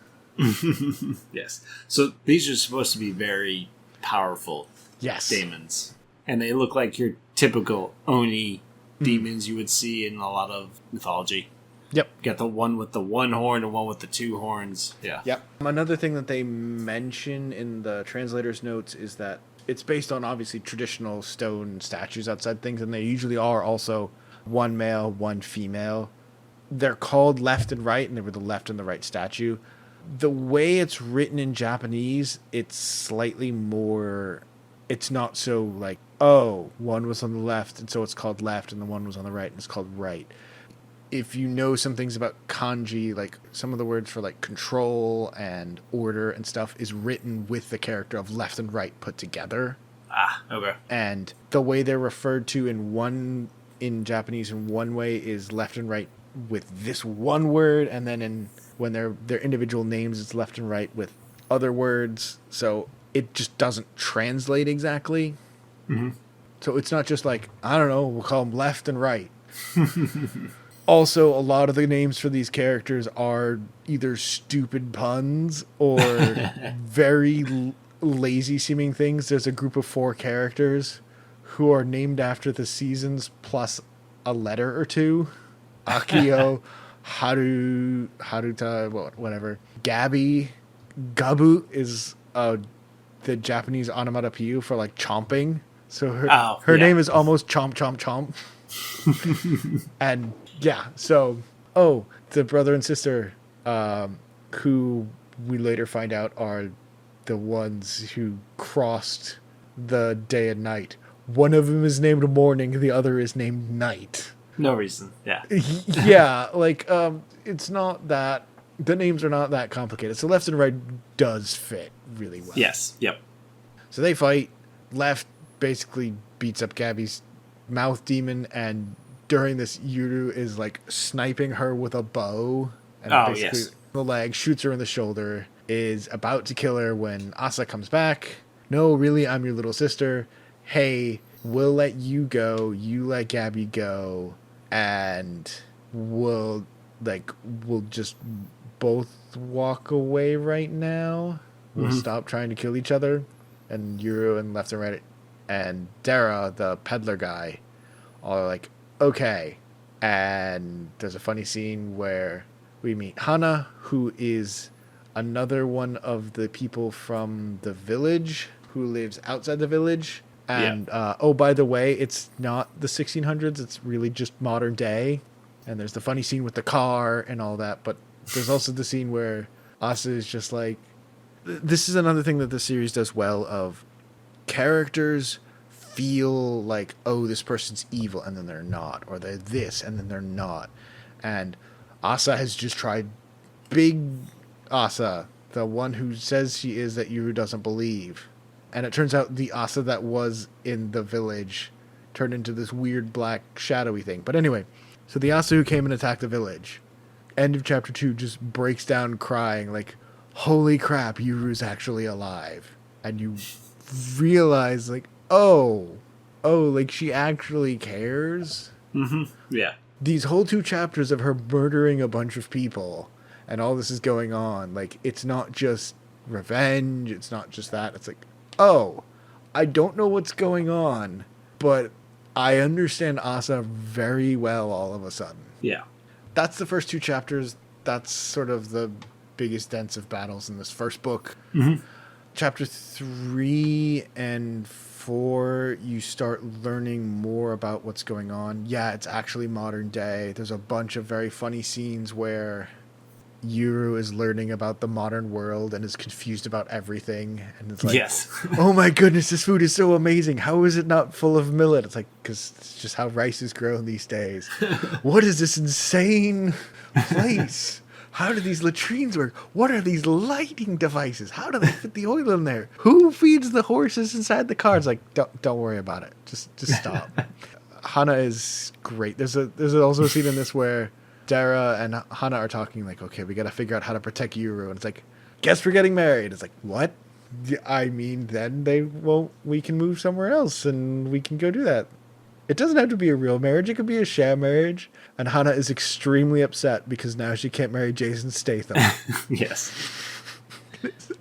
Yes. So these are supposed to be very powerful demons. And they look like your typical Oni demons you would see in a lot of mythology. Yep. You got the one with the one horn and one with the two horns. Yeah. Yep. Another thing that they mention in the translator's notes is that it's based on obviously traditional stone statues outside things, and they usually are also one male, one female. They're called left and right, and they were the left and the right statue. The way it's written in Japanese, it's slightly more... It's not so like, oh, one was on the left, and so it's called left, and the one was on the right, and it's called right. If you know some things about kanji, like some of the words for like control and order and stuff is written with the character of left and right put together. Ah, okay. And the way they're referred to in Japanese in one way is left and right with this one word, and then when their individual names, it's left and right with other words. So it just doesn't translate exactly. Mm-hmm. So it's not just like, I don't know, we'll call them left and right. Also, a lot of the names for these characters are either stupid puns or very lazy-seeming things. There's a group of 4 characters who are named after the seasons plus a letter or two. Akio, Haruta, whatever. Gabby, Gabu is the Japanese onomatopoeia for like chomping. So her name is almost chomp, chomp, chomp. And yeah, so, the brother and sister, who we later find out are the ones who crossed the day and night. One of them is named Morning, the other is named Night. No reason, yeah. Yeah, like, it's not that The names are not that complicated. So left and right does fit really well. Yes. Yep. So they fight. Left basically beats up Gabby's mouth demon, and during this, Yuru is like sniping her with a bow. And the leg, shoots her in the shoulder, is about to kill her when Asa comes back. No, really, I'm your little sister. Hey, we'll let you go. You let Gabby go. And we'll just both walk away right now. We'll stop trying to kill each other. And Yuru and left and right and Dara, the peddler guy, are like, okay. And there's a funny scene where we meet Hana, who is another one of the people from the village who lives outside the village. And, oh, by the way, it's not the 1600s. It's really just modern day. And there's the funny scene with the car and all that. But there's also the scene where Asa is just like... This is another thing that the series does well of characters feel like, oh, this person's evil, and then they're not. Or they're this, and then they're not. And Asa has just tried big Asa, the one who says she is that Yuru doesn't believe. And it turns out the Asa that was in the village turned into this weird black shadowy thing. But anyway, so the Asa who came and attacked the village, end of chapter 2, just breaks down crying like, holy crap, Yuru's actually alive. And you realize like, oh, like she actually cares. Mm-hmm. Yeah. These whole 2 chapters of her murdering a bunch of people and all this is going on. Like, it's not just revenge. It's not just that. It's like, oh, I don't know what's going on, but I understand Asa very well all of a sudden. Yeah. That's the first 2 chapters. That's sort of the biggest dents of battles in this first book. Mm-hmm. Chapter 3 and 4, you start learning more about what's going on. Yeah, it's actually modern day. There's a bunch of very funny scenes where Yuru is learning about the modern world and is confused about everything. And it's like, yes. Oh my goodness, this food is so amazing. How is it not full of millet? It's like, because it's just how rice is grown these days. What is this insane place? How do these latrines work? What are these lighting devices? How do they fit the oil in there? Who feeds the horses inside the cars? Like, don't worry about it. Just stop. Hana is great. There's also a scene in this where Dara and Hana are talking like, okay, we got to figure out how to protect Yuru. And it's like, guess we're getting married. It's like, what? I mean, then we can move somewhere else and we can go do that. It doesn't have to be a real marriage. It could be a sham marriage. And Hana is extremely upset because now she can't marry Jason Statham. Yes.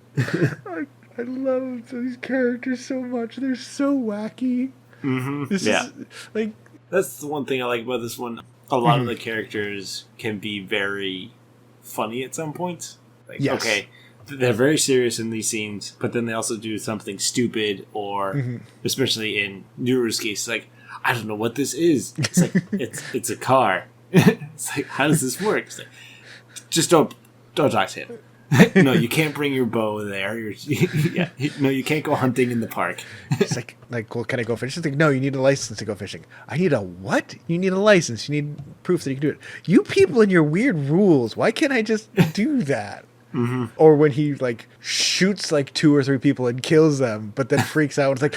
I love these characters so much. They're so wacky. Mm-hmm. This is like... That's the one thing I like about this one. A lot of the characters can be very funny at some points. Like, yes. Okay, they're very serious in these scenes, but then they also do something stupid, or especially in Yuru's case, like, I don't know what this is. It's like it's a car. It's like, how does this work? It's like, just don't talk to him. No, you can't bring your bow there. No, you can't go hunting in the park. It's like, well, can I go fishing? It's like, no, you need a license to go fishing. I need a what? You need a license. You need proof that you can do it. You people and your weird rules. Why can't I just do that? Mm-hmm. Or when he shoots 2 or 3 people and kills them, but then freaks out. It's like,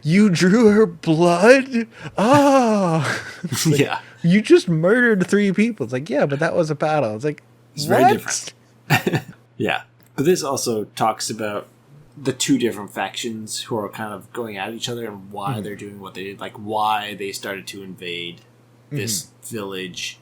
you drew her blood? Oh, yeah. You just murdered 3 people. It's like, yeah, but that was a battle. It's like, it's what? Very different. Yeah, but this also talks about the 2 different factions who are kind of going at each other and why they're doing what they did, like why they started to invade this village,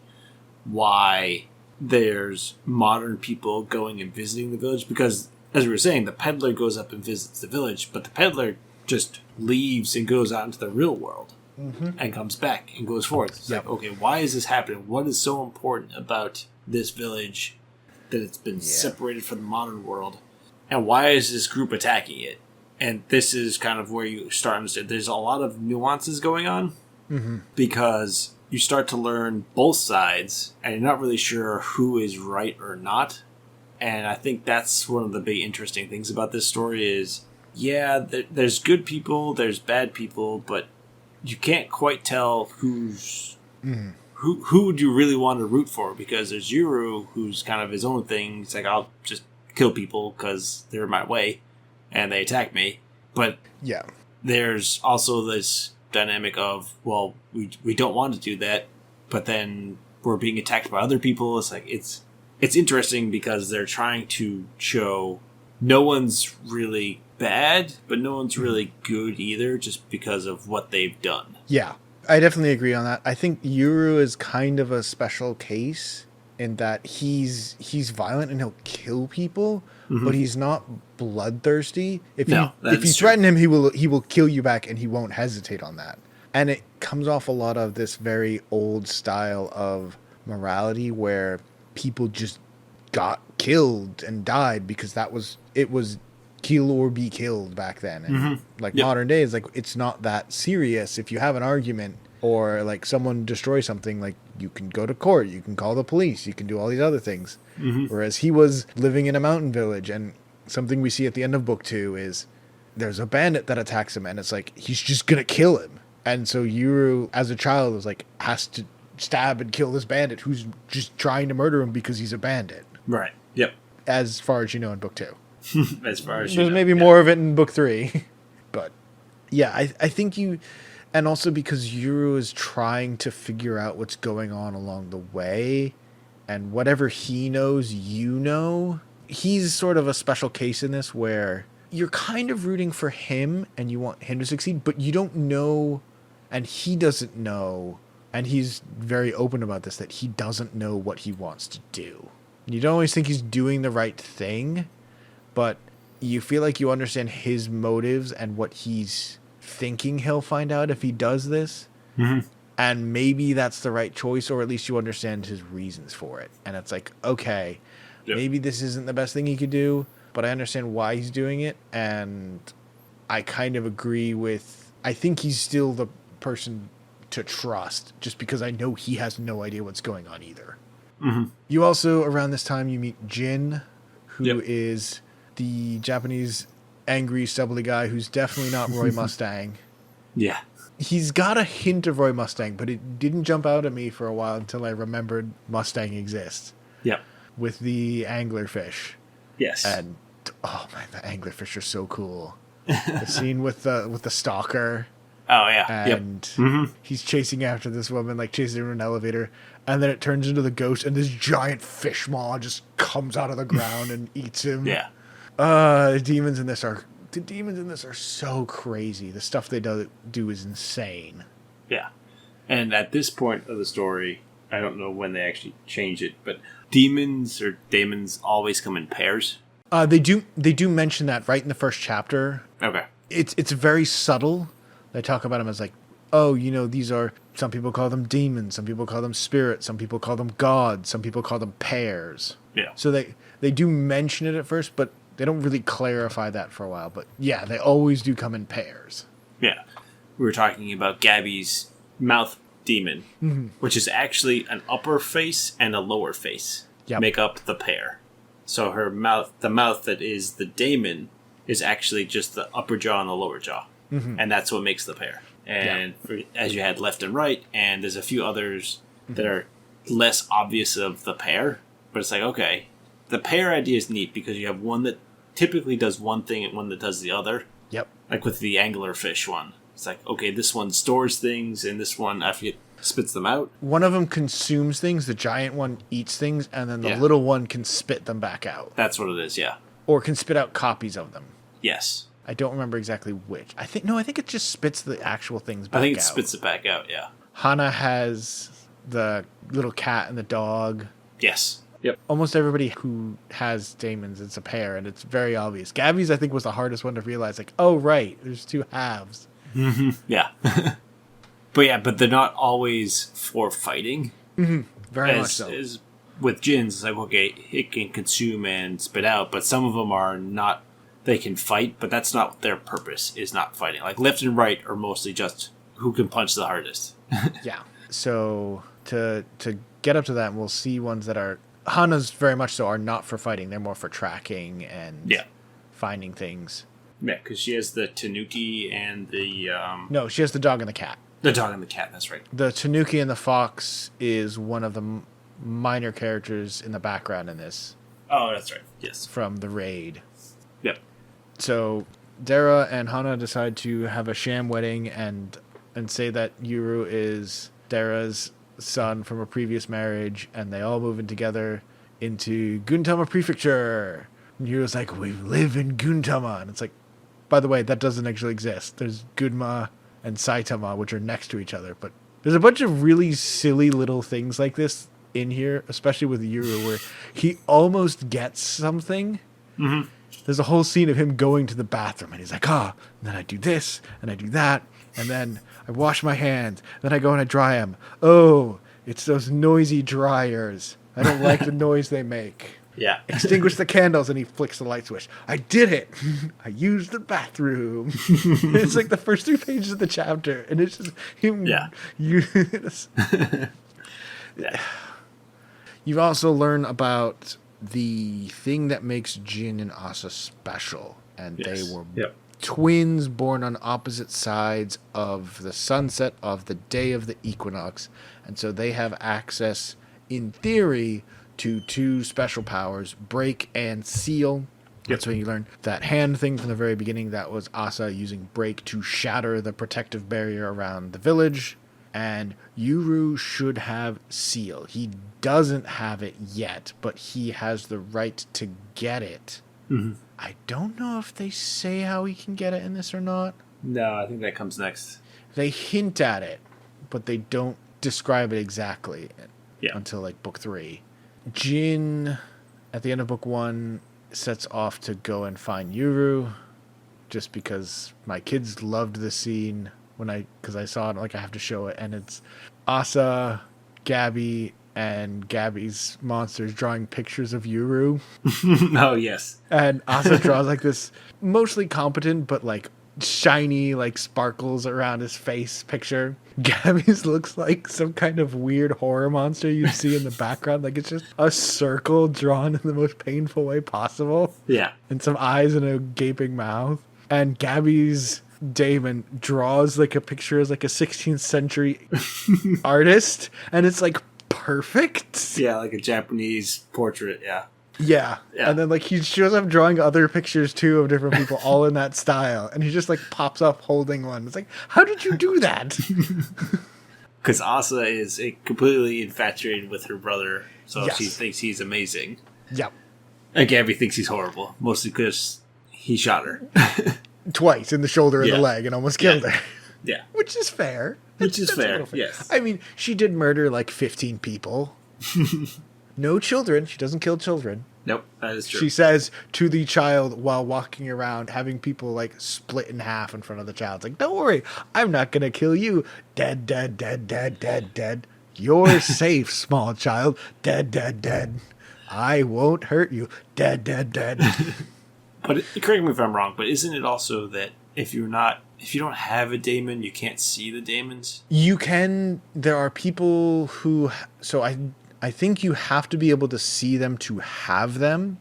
why there's modern people going and visiting the village, because as we were saying, the peddler goes up and visits the village, but the peddler just leaves and goes out into the real world and comes back and goes forth. It's like, okay, why is this happening? What is so important about this village that it's been separated from the modern world, and why is this group attacking it? And this is kind of where you start to understand there's a lot of nuances going on, because you start to learn both sides and you're not really sure who is right or not. And I think that's one of the big interesting things about this story is, there's good people, there's bad people, but you can't quite tell who's who would you really want to root for? Because there's Yuru, who's kind of his own thing. He's like, I'll just kill people because they're in my way and they attack me. But yeah, there's also this dynamic of, well, we don't want to do that, but then we're being attacked by other people. It's like it's interesting because they're trying to show no one's really bad, but no one's really good either, just because of what they've done. Yeah, I definitely agree on that. I think Yuru is kind of a special case in that he's violent and he'll kill people, but he's not bloodthirsty. If you threaten him, he will kill you back, and he won't hesitate on that. And it comes off a lot of this very old style of morality where people just got killed and died because it was kill or be killed back then. And modern days, like, it's not that serious. If you have an argument or like someone destroys something, like, you can go to court, you can call the police, you can do all these other things. Whereas he was living in a mountain village, and something we see at the end of book 2 is there's a bandit that attacks him, and it's like he's just gonna kill him. And so Yuru, as a child, was like, has to stab and kill this bandit who's just trying to murder him because he's a bandit. Right. Yep. As far as you know in book 2. As far as you There's know, maybe more of it in book 3. But yeah, I think you... And also because Yuru is trying to figure out what's going on along the way, and whatever he knows, you know. He's sort of a special case in this where you're kind of rooting for him and you want him to succeed, but you don't know, and he doesn't know, and he's very open about this, that he doesn't know what he wants to do. You don't always think he's doing the right thing, but you feel like you understand his motives and what he's thinking he'll find out if he does this. And maybe that's the right choice, or at least you understand his reasons for it. And it's like, okay, maybe this isn't the best thing he could do, but I understand why he's doing it. And I kind of agree with, I think he's still the person to trust, just because I know he has no idea what's going on either. You also, around this time, you meet Jin, who is the Japanese angry, stubbly guy who's definitely not Roy Mustang. Yeah. He's got a hint of Roy Mustang, but it didn't jump out at me for a while until I remembered Mustang exists. Yep. With the anglerfish. Yes. And, oh man, the anglerfish are so cool. The scene with the stalker. Oh, yeah. And he's chasing after this woman, like chasing her in an elevator. And then it turns into the ghost, and this giant fish maw just comes out of the ground and eats him. Yeah. The demons in this are so crazy. The stuff they do is insane. Yeah. And at this point of the story, I don't know when they actually change it, but demons always come in pairs. They do mention that right in the first chapter. Okay. It's very subtle. They talk about them as like, oh, these are, some people call them demons, some people call them spirits, some people call them gods, some people call them pairs. Yeah. So they do mention it at first, but they don't really clarify that for a while. But yeah, they always do come in pairs. Yeah. We were talking about Gabby's mouth demon, which is actually an upper face and a lower face. Make up the pair. So her mouth, the mouth that is the daemon, is actually just the upper jaw and the lower jaw. And that's what makes the pair. And as you had left and right, and there's a few others that are less obvious of the pair, but it's like, okay, the pair idea is neat because you have one that typically does one thing and one that does the other. Yep. Like with the anglerfish one. It's like, okay, this one stores things, and this one, after it spits them out. One of them consumes things, the giant one eats things, and then the little one can spit them back out. That's what it is, yeah. Or can spit out copies of them. Yes. I don't remember exactly which. I think it just spits the actual things back out. I think it spits it back out, yeah. Hana has the little cat and the dog. Yes. Yep. Almost everybody who has daemons, it's a pair, and it's very obvious. Gabby's, I think, was the hardest one to realize. Like, oh, right, there's two halves. Yeah. but they're not always for fighting. Very much so. As with Jin's, it's like, okay, it can consume and spit out, but some of them are not. They can fight, but that's not their purpose, is not fighting. Like, left and right are mostly just who can punch the hardest. Yeah. So, to get up to that, we'll see ones that are... Hana's very much so are not for fighting. They're more for tracking and finding things. Yeah, because she has the tanuki and the... No, she has the dog and the cat. The dog and the cat, that's right. The Tanuki and the fox is one of the minor characters in the background in this. Oh, that's right. Yes. From the raid. Yep. So Dara and Hana decide to have a sham wedding and say that Yuru is Dara's son from a previous marriage, and they all move in together into Guntama Prefecture. And Yuru's like, we live in Guntama. And it's like, by the way, that doesn't actually exist. There's Gunma and Saitama, which are next to each other. But there's a bunch of really silly little things like this in here, especially with Yuru, where he almost gets something. Mm-hmm. There's a whole scene of him going to the bathroom, and he's like, and then I do this, and I do that, and then I wash my hands, then I go and I dry them. Oh, it's those noisy dryers. I don't like the noise they make. Yeah. Extinguish the candles, and he flicks the light switch. I did it. I used the bathroom. It's like the first 3 pages of the chapter, and it's just him. Yeah. Yeah. You also learn about the thing that makes Jin and Asa special, and they were twins born on opposite sides of the sunset of the day of the equinox, and so they have access, in theory, to 2 special powers, break and seal. That's when you learn that hand thing from the very beginning. That was Asa using break to shatter the protective barrier around the village. And Yuru should have seal. He doesn't have it yet, but he has the right to get it. Mm-hmm. I don't know if they say how he can get it in this or not. No, I think that comes next. They hint at it, but they don't describe it exactly until like book 3. Jin, at the end of book 1, sets off to go and find Yuru, just because my kids loved the scene because I saw it, like I have to show it, and it's Asa, Gabby, and Gabby's monsters drawing pictures of Yuru. Oh, yes. And Asa draws like this mostly competent, but like shiny, like sparkles around his face picture. Gabby's looks like some kind of weird horror monster you see in the background. Like it's just a circle drawn in the most painful way possible. Yeah. And some eyes and a gaping mouth. And Gabby's Damon draws like a picture as like a 16th century artist, and it's like perfect. Yeah, like a Japanese portrait. Yeah. And then like he shows up drawing other pictures too of different people all in that style, and he just like pops up holding one. It's like, how did you do that? Because Asa is completely infatuated with her brother, so she thinks he's amazing. Yep. And Gabby thinks he's horrible, mostly because he shot her. Twice in the shoulder and the leg and almost killed her. Yeah. Which is fair. Which is fair, yes. I mean, she did murder like 15 people. No children. She doesn't kill children. Nope, that is true. She says to the child while walking around, having people like split in half in front of the child. It's like, don't worry, I'm not going to kill you. Dead, dead, dead, dead, dead, dead. You're safe, small child. Dead, dead, dead. I won't hurt you. Dead, dead, dead. But correct me if I'm wrong, but isn't it also that if you don't have a daemon, you can't see the daemons? You can. There are people who. So I think you have to be able to see them to have them,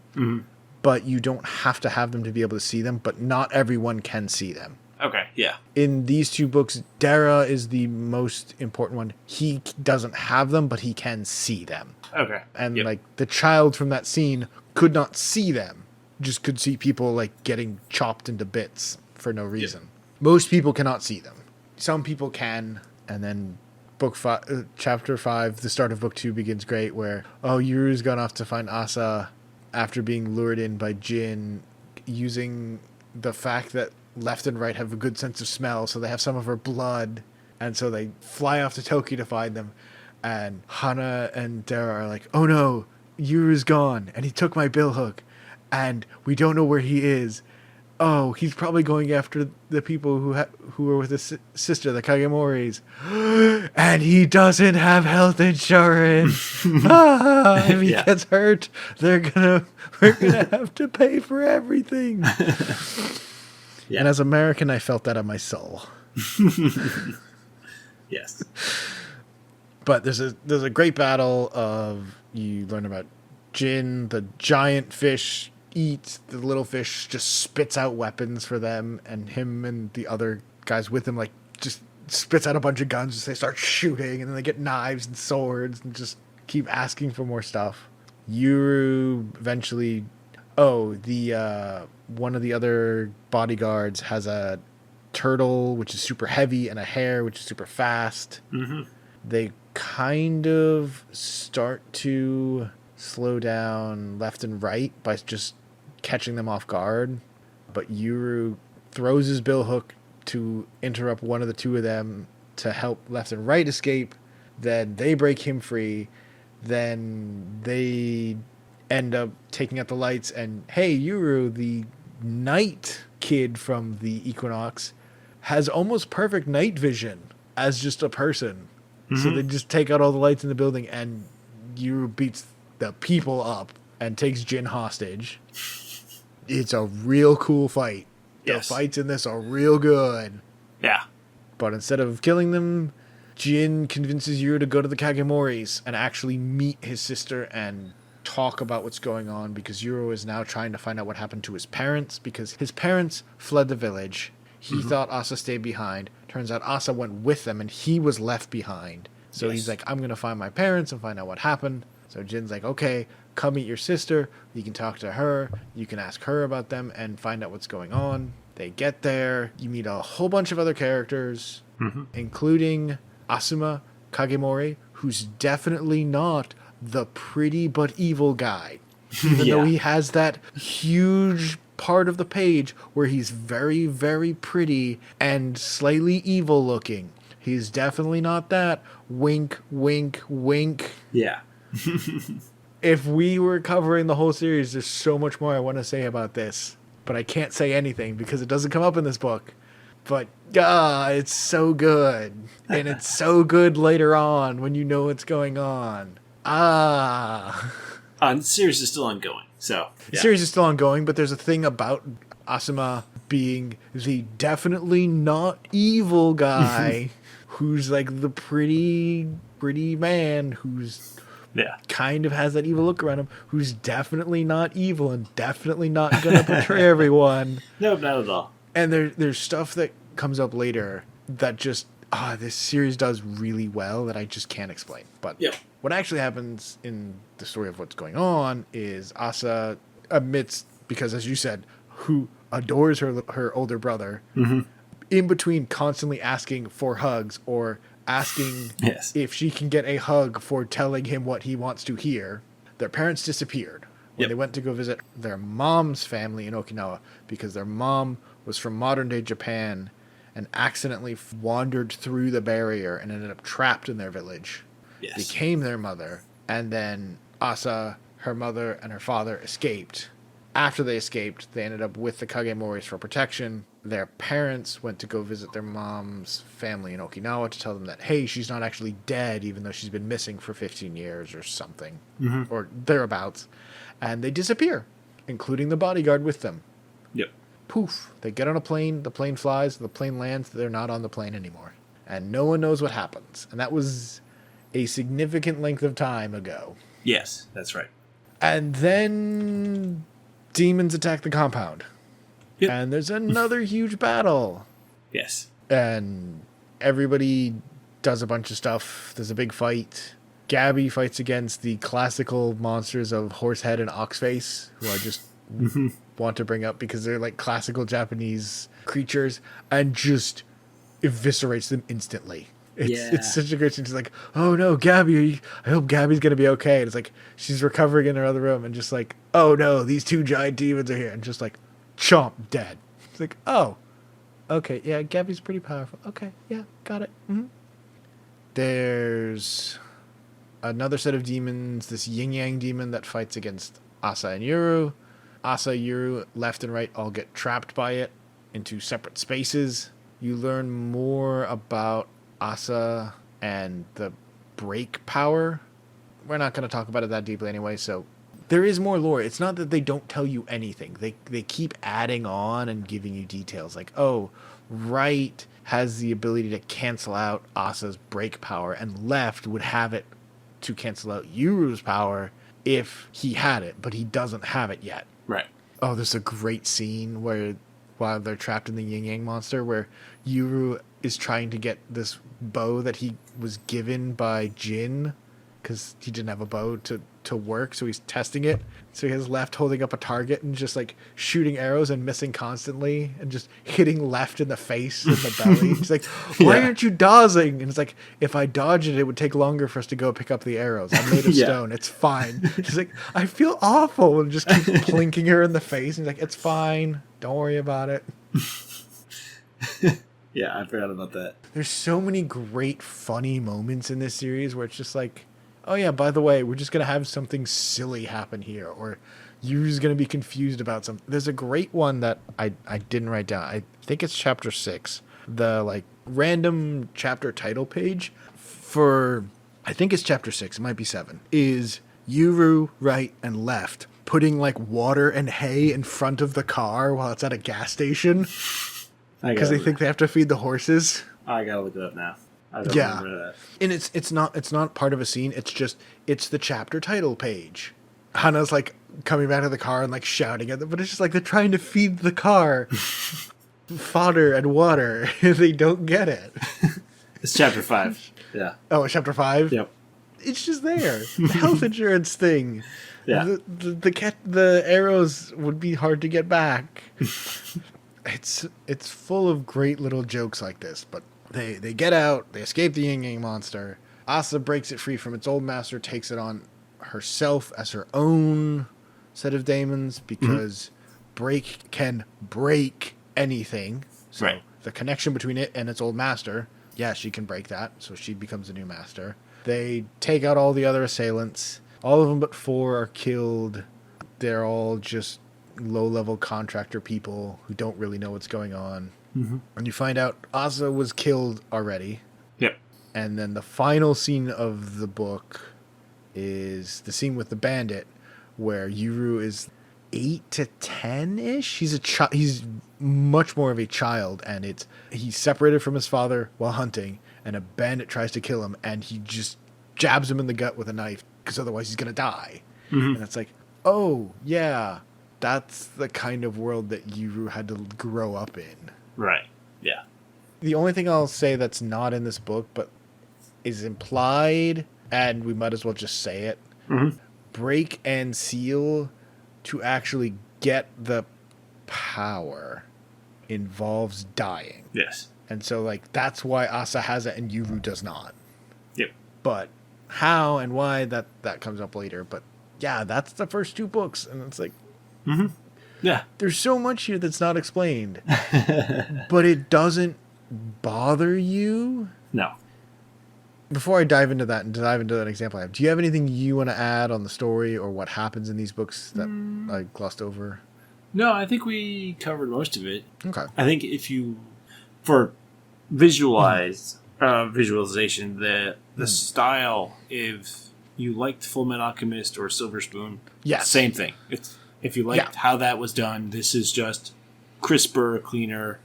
but you don't have to have them to be able to see them. But not everyone can see them. Okay, yeah. In these 2 books, Dara is the most important one. He doesn't have them, but he can see them. Okay. And like the child from that scene could not see them. Just could see people like getting chopped into bits for no reason. Yep. Most people cannot see them. Some people can, and then chapter 5, the start of book 2 begins great, where Yuru's gone off to find Asa after being lured in by Jin, using the fact that left and right have a good sense of smell, so they have some of her blood, and so they fly off to Tokyo to find them. And Hana and Dara are like, oh no, Yuru's gone, and he took my billhook. And we don't know where he is. Oh, he's probably going after the people who were with his sister, the Kagemoris. And he doesn't have health insurance. If he gets hurt, we're gonna have to pay for everything. And as American, I felt that on my soul. Yes. But there's a great battle of, you learn about Jin, the giant fish eats the little fish, just spits out weapons for them, and him and the other guys with him like just spits out a bunch of guns as they start shooting, and then they get knives and swords and just keep asking for more stuff. Yuru eventually... Oh, the one of the other bodyguards has a turtle, which is super heavy, and a hare, which is super fast. Mm-hmm. They kind of start to slow down left and right by just catching them off guard. But Yuru throws his billhook to interrupt one of the two of them to help left and right escape. Then they break him free. Then they end up taking out the lights, and hey, Yuru, the night kid from the Equinox, has almost perfect night vision as just a person. Mm-hmm. So they just take out all the lights in the building, and Yuru beats the people up and takes Jin hostage. It's a real cool fight. Yes. The fights in this are real good. Yeah. But instead of killing them, Jin convinces Yuru to go to the Kagemoris and actually meet his sister and talk about what's going on, because Yuru is now trying to find out what happened to his parents, because his parents fled the village. He thought Asa stayed behind. Turns out Asa went with them and he was left behind. So he's like, I'm going to find my parents and find out what happened. So Jin's like, okay, come meet your sister. You can talk to her. You can ask her about them and find out what's going on. They get there. You meet a whole bunch of other characters, including Asuma Kagemori, who's definitely not the pretty but evil guy. Even though he has that huge part of the page where he's very, very pretty and slightly evil looking. He's definitely not that. Wink, wink, wink. Yeah. If we were covering the whole series, there's so much more I want to say about this. But I can't say anything because it doesn't come up in this book. But, it's so good. And it's so good later on when you know what's going on. The series is still ongoing, so... The series is still ongoing, but there's a thing about Asuma being the definitely not evil guy who's like the pretty man who's kind of has that evil look around him, who's definitely not evil and definitely not gonna betray everyone. No, not at all. And there's stuff that comes up later that just this series does really well that I just can't explain. But what actually happens in the story of what's going on is Asa admits, because as you said, who adores her older brother, in between constantly asking for hugs or asking if she can get a hug for telling him what he wants to hear, their parents disappeared when they went to go visit their mom's family in Okinawa, because their mom was from modern-day Japan and accidentally wandered through the barrier and ended up trapped in their village, became their mother, and then Asa, her mother, and her father escaped. After they escaped, they ended up with the Kagemoris for protection. Their parents went to go visit their mom's family in Okinawa to tell them that, hey, she's not actually dead, even though she's been missing for 15 years or something, or thereabouts. And they disappear, including the bodyguard with them. Yep. Poof. They get on a plane, the plane flies, the plane lands, they're not on the plane anymore. And no one knows what happens. And that was a significant length of time ago. Yes, that's right. And then demons attack the compound. Yep. And there's another huge battle. Yes. And everybody does a bunch of stuff. There's a big fight. Gabby fights against the classical monsters of Horsehead and Oxface, who I just want to bring up because they're like classical Japanese creatures, and just eviscerates them instantly. It's such a great scene. She's like, oh no, Gabby, I hope Gabby's going to be okay. And it's like, she's recovering in her other room and just like, oh no, these two giant demons are here. And just like, chomp, dead. It's like, oh, okay, yeah, Gabby's pretty powerful. Okay, yeah, got it. There's another set of demons, this yin-yang demon that fights against Asa and Yuru. Asa, Yuru, left and right all get trapped by it into separate spaces. You learn more about Asa and the break power. We're not going to talk about it that deeply anyway, so there is more lore. It's not that they don't tell you anything. They keep adding on and giving you details. Like, oh, right has the ability to cancel out Asa's break power, and left would have it to cancel out Yuru's power if he had it, but he doesn't have it yet. Right. Oh, there's a great scene where while they're trapped in the yin yang monster, where Yuru is trying to get this bow that he was given by Jin because he didn't have a bow to work, so he's testing it. So he has left holding up a target and just like shooting arrows and missing constantly and just hitting left in the face and the belly. He's like, why aren't you dodging? And it's like, if I dodged it, it would take longer for us to go pick up the arrows. I'm made of stone. It's fine. He's like, I feel awful, and just keeps plinking her in the face. And he's like, it's fine. Don't worry about it. Yeah, I forgot about that. There's so many great, funny moments in this series where it's just like, oh yeah, by the way, we're just going to have something silly happen here, or you're just going to be confused about something. There's a great one that I didn't write down. I think it's chapter 6. The like random chapter title page for, I think it's chapter 6, it might be 7, is Yuru right and left putting like water and hay in front of the car while it's at a gas station because they think they have to feed the horses. I gotta look it up now. I don't remember that. And it's not part of a scene. It's the chapter title page. Hana's like coming back to the car and like shouting at them, but it's just like they're trying to feed the car fodder and water. They don't get it. It's chapter 5. Yeah. Oh, it's chapter 5? Yep. It's just there. The health insurance thing. Yeah. The arrows would be hard to get back. It's full of great little jokes like this, but They get out, they escape the yin yang monster. Asa breaks it free from its old master, takes it on herself as her own set of daemons, because break can break anything. So the connection between it and its old master, she can break that, so she becomes a new master. They take out all the other assailants. All of them but 4 are killed. They're all just low-level contractor people who don't really know what's going on. Mm-hmm. And you find out Asa was killed already. Yep. And then the final scene of the book is the scene with the bandit, where Yuru is 8 to 10-ish. He's much more of a child, and he's separated from his father while hunting, and a bandit tries to kill him, and he just jabs him in the gut with a knife, because otherwise he's going to die. Mm-hmm. And it's like, oh, yeah, that's the kind of world that Yuru had to grow up in. Right. Yeah. The only thing I'll say that's not in this book, but is implied, and we might as well just say it, break and seal to actually get the power involves dying. Yes. And so, like, that's why Asa has it and Yuru does not. Yep. But how and why, that comes up later. But, yeah, that's the first 2 books. And it's like... Yeah. There's so much here that's not explained. But it doesn't bother you? No. Before I dive into that example I have, do you have anything you want to add on the story or what happens in these books that I glossed over? No, I think we covered most of it. Okay. I think if you, for visualization, the style, if you liked Fullmetal Alchemist or Silver Spoon, same thing. If you liked how that was done, this is just crisper, cleaner,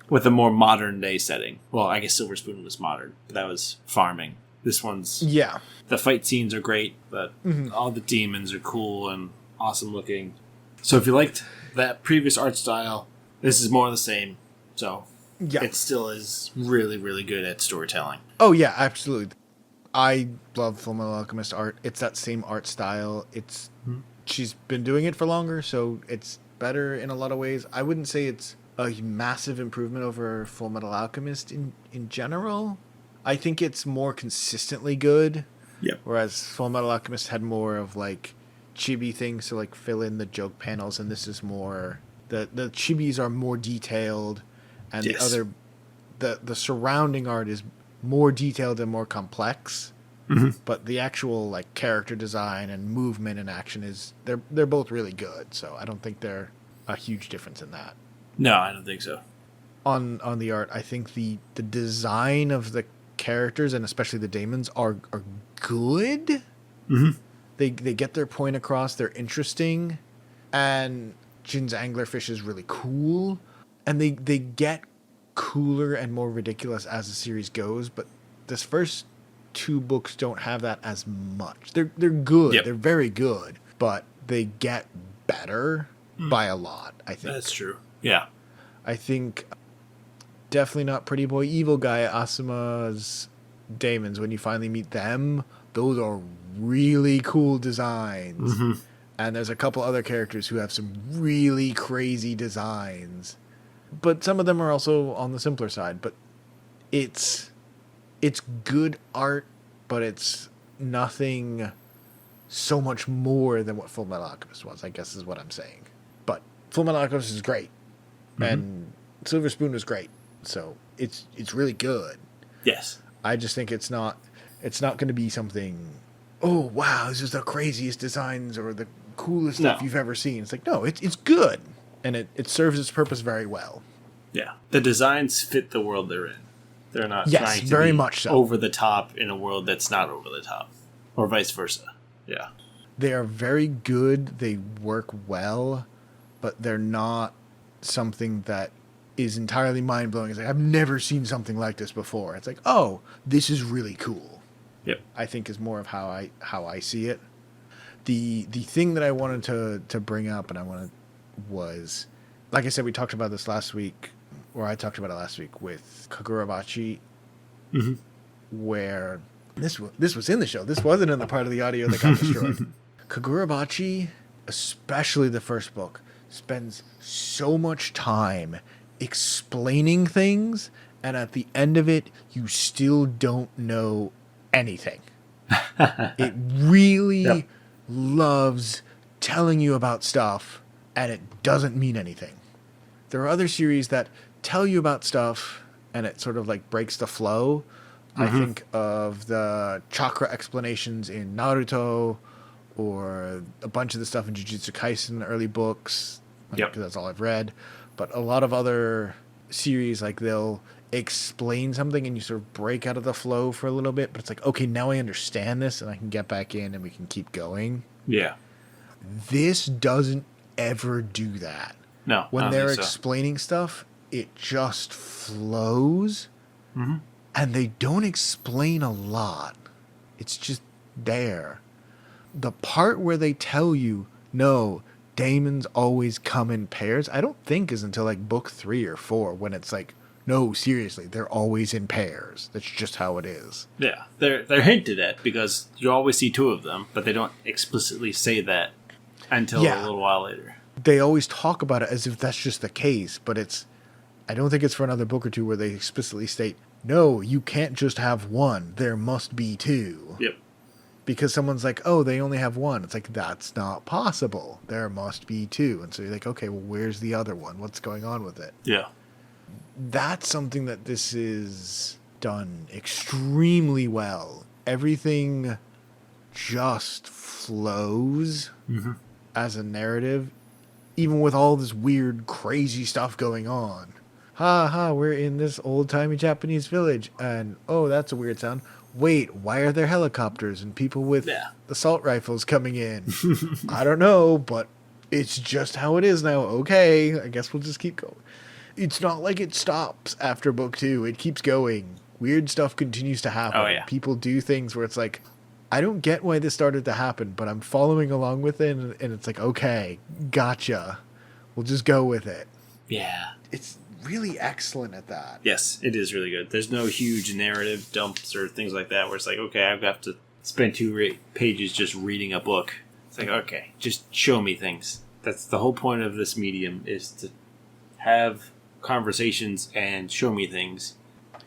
with a more modern day setting. Well, I guess Silver Spoon was modern, but that was farming. This one's... Yeah. The fight scenes are great, but all the demons are cool and awesome looking. So if you liked that previous art style, this is more of the same. So it still is really, really good at storytelling. Oh, yeah, absolutely. I love Fullmetal Alchemist art. It's that same art style. It's... She's been doing it for longer, so it's better in a lot of ways. I wouldn't say it's a massive improvement over Fullmetal Alchemist in general. I think it's more consistently good. Yeah. Whereas Fullmetal Alchemist had more of like chibi things to like fill in the joke panels, and this is more the chibis are more detailed, and the surrounding art is more detailed and more complex. But the actual like character design and movement and action is they're both really good. So I don't think they're a huge difference in that. No, I don't think so. On the art, I think the design of the characters and especially the Daemons are good. They get their point across. They're interesting, and Jin's anglerfish is really cool, and they get cooler and more ridiculous as the series goes. But this first 2 books don't have that as much. They're good. Yep. They're very good, but they get better by a lot, I think. That's true. Yeah. I think definitely not Pretty Boy Evil Guy Asuma's Daemons. When you finally meet them, those are really cool designs. Mm-hmm. And there's a couple other characters who have some really crazy designs. But some of them are also on the simpler side. But it's good art, but it's nothing so much more than what Fullmetal Alchemist was, I guess is what I'm saying. But Fullmetal Alchemist is great. Mm-hmm. And Silver Spoon was great. So it's really good. Yes. I just think it's not going to be something, oh, wow, this is the craziest designs or the coolest stuff you've ever seen. It's like, no, it's good. And it serves its purpose very well. Yeah. The designs fit the world they're in. They're not trying to very be much so. over the top in a world that's not over the top. Or vice versa. Yeah. They are very good. They work well. But they're not something that is entirely mind-blowing. It's like, I've never seen something like this before. It's like, oh, this is really cool. Yep. I think is more of how I see it. The thing that I wanted to bring up was, like I said, we talked about this last week, or I talked about it last week with Kagurabachi, mm-hmm. where this was in the show. This wasn't in the part of the audio that got destroyed. Kagurabachi, especially the first book, spends so much time explaining things, and at the end of it, you still don't know anything. It really loves telling you about stuff, and it doesn't mean anything. There are other series that tell you about stuff, and it sort of like breaks the flow. Mm-hmm. I think of the chakra explanations in Naruto, or a bunch of the stuff in Jujutsu Kaisen early books, because that's all I've read. But a lot of other series, like, they'll explain something and you sort of break out of the flow for a little bit, but it's like, okay, now I understand this and I can get back in and we can keep going. Yeah. This doesn't ever do that. No. When they're explaining stuff, it just flows. Mm-hmm. And they don't explain a lot. It's just there. The part where they tell you, no, Daemons always come in pairs, I don't think is until like book 3 or 4, when it's like, no, seriously, they're always in pairs. That's just how it is. Yeah, they're hinted at, because you always see 2 of them, but they don't explicitly say that until a little while later. They always talk about it as if that's just the case, but I don't think it's for another book or 2 where they explicitly state, no, you can't just have one. There must be 2. Yep. Because someone's like, oh, they only have one. It's like, that's not possible. There must be 2. And so you're like, okay, well, where's the other one? What's going on with it? Yeah. That's something that this is done extremely well. Everything just flows as a narrative, even with all this weird, crazy stuff going on. We're in this old-timey Japanese village, and, oh, that's a weird sound. Wait, why are there helicopters and people with assault rifles coming in? I don't know, but it's just how it is now. Okay, I guess we'll just keep going. It's not like it stops after book 2. It keeps going. Weird stuff continues to happen. Oh, yeah. People do things where it's like, I don't get why this started to happen, but I'm following along with it, and it's like, okay, gotcha. We'll just go with it. Yeah. It's really excellent at that. Yes, it is really good. There's no huge narrative dumps or things like that where it's like, okay, I've got to spend 2 pages just reading a book. It's like, okay, just show me things. That's the whole point of this medium, is to have conversations and show me things.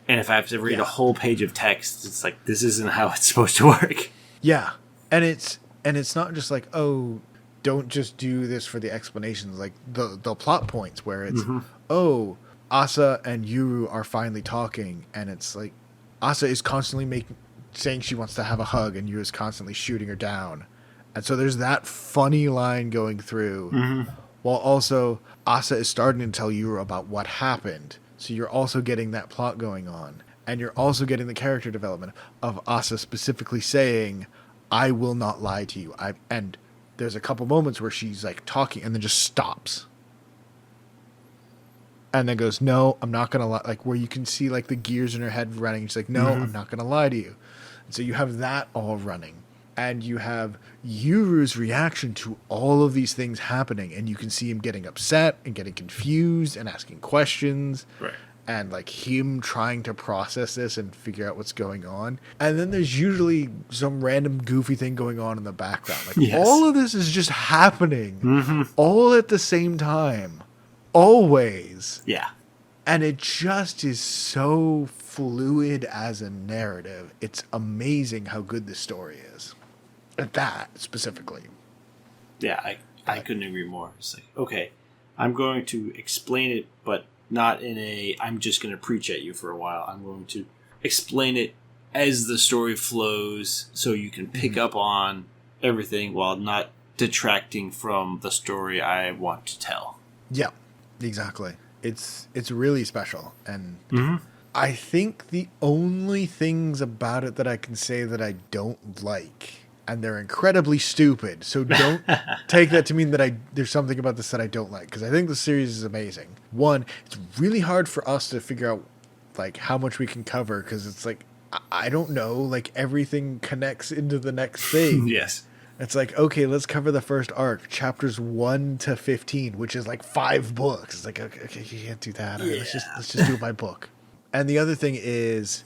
And if I have to read a whole page of text, it's like, this isn't how it's supposed to work. Yeah. And it's not just like, oh, don't just do this for the explanations, like the plot points where it's, oh, Asa and Yuru are finally talking, and it's like, Asa is constantly saying she wants to have a hug, and Yuru is constantly shooting her down. And so there's that funny line going through, while also Asa is starting to tell Yuru about what happened. So you're also getting that plot going on. And you're also getting the character development of Asa specifically saying, I will not lie to you. And there's a couple moments where she's like talking and then just stops. And then goes, no, I'm not going to lie. Like, where you can see like the gears in her head running. She's like, no, I'm not going to lie to you. And so you have that all running. And you have Yuru's reaction to all of these things happening, and you can see him getting upset and getting confused and asking questions. Right. And like him trying to process this and figure out what's going on. And then there's usually some random goofy thing going on in the background. Like yes. all of this is just happening all at the same time. Always. Yeah. And it just is so fluid as a narrative. It's amazing how good this story is. At that, specifically. Yeah, I couldn't agree more. It's like, okay, I'm going to explain it, but not in a, I'm just going to preach at you for a while. I'm going to explain it as the story flows so you can pick up on everything while not detracting from the story I want to tell. Yeah, exactly. It's really special. And I think the only things about it that I can say that I don't like, and they're incredibly stupid, so don't take that to mean that there's something about this that I don't like, because I think the series is amazing. One, it's really hard for us to figure out like how much we can cover, because it's like, I don't know, like everything connects into the next thing. Yes. It's like, okay, let's cover the first arc, chapters 1 to 15, which is like 5 books. It's like, okay, you can't do that. Yeah. Let's just do it by book. And the other thing is,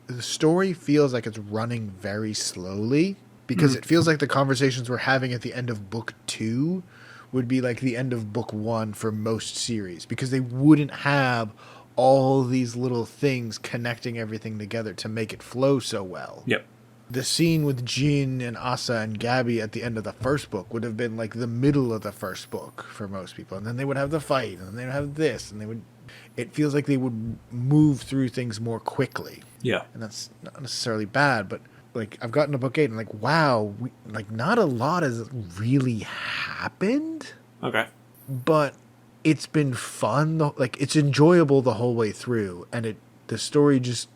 the story feels like it's running very slowly, because it feels like the conversations we're having at the end of book 2 would be like the end of book 1 for most series, because they wouldn't have all these little things connecting everything together to make it flow so well. Yep. The scene with Jin and Asa and Gabby at the end of the first book would have been like the middle of the first book for most people. And then they would have the fight, and then they would have this, and it feels like they would move through things more quickly. Yeah. And that's not necessarily bad, but like I've gotten to book 8 and like, wow, like not a lot has really happened. Okay. But it's been fun. Like it's enjoyable the whole way through, and the story just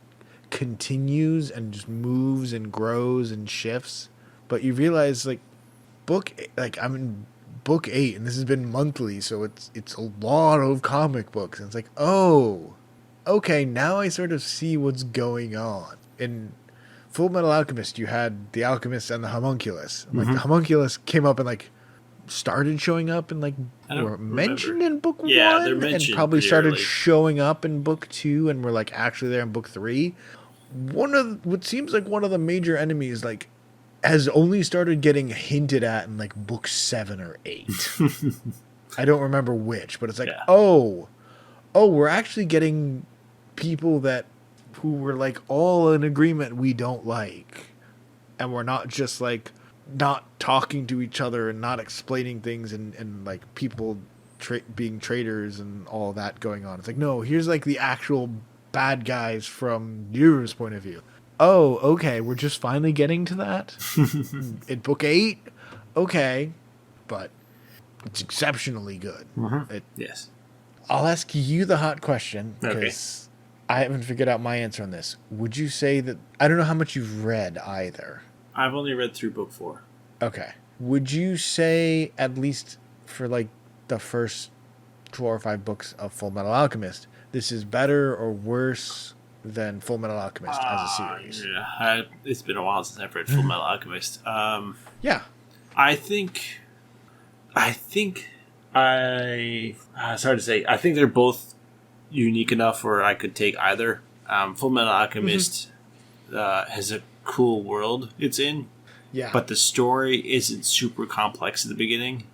continues and just moves and grows and shifts. But you realize like I'm in book 8 and this has been monthly, so it's a lot of comic books, and it's like, oh, okay, now I sort of see what's going on. In Full Metal Alchemist, you had the Alchemist and the Homunculus. Like the Homunculus came up and like started showing up and like were mentioned in book 1, they're mentioned, and probably started early. showing up in book 2 and were like actually there in book 3. What seems like one of the major enemies like has only started getting hinted at in like book 7 or 8. I don't remember which, but it's like, oh, we're actually getting people who were like all in agreement we don't like, and we're not just like not talking to each other and not explaining things and like people being traitors and all that going on. It's like, no, here's like the actual bad guys from Yuru's point of view. Oh, okay, we're just finally getting to that in book 8. Okay, but it's exceptionally good. Yes. I'll ask you the hot question, because I haven't figured out my answer on this. Would you say that, I don't know how much you've read either. I've only read through book 4. Okay. Would you say, at least for like the first 4 or 5 books of Full Metal Alchemist, this is better or worse than Full Metal Alchemist as a series? Yeah, it's been a while since I've read Full Metal Alchemist. Yeah. I think it's hard to say. I think they're both unique enough where I could take either. Full Metal Alchemist has a cool world it's in. Yeah. But the story isn't super complex at the beginning.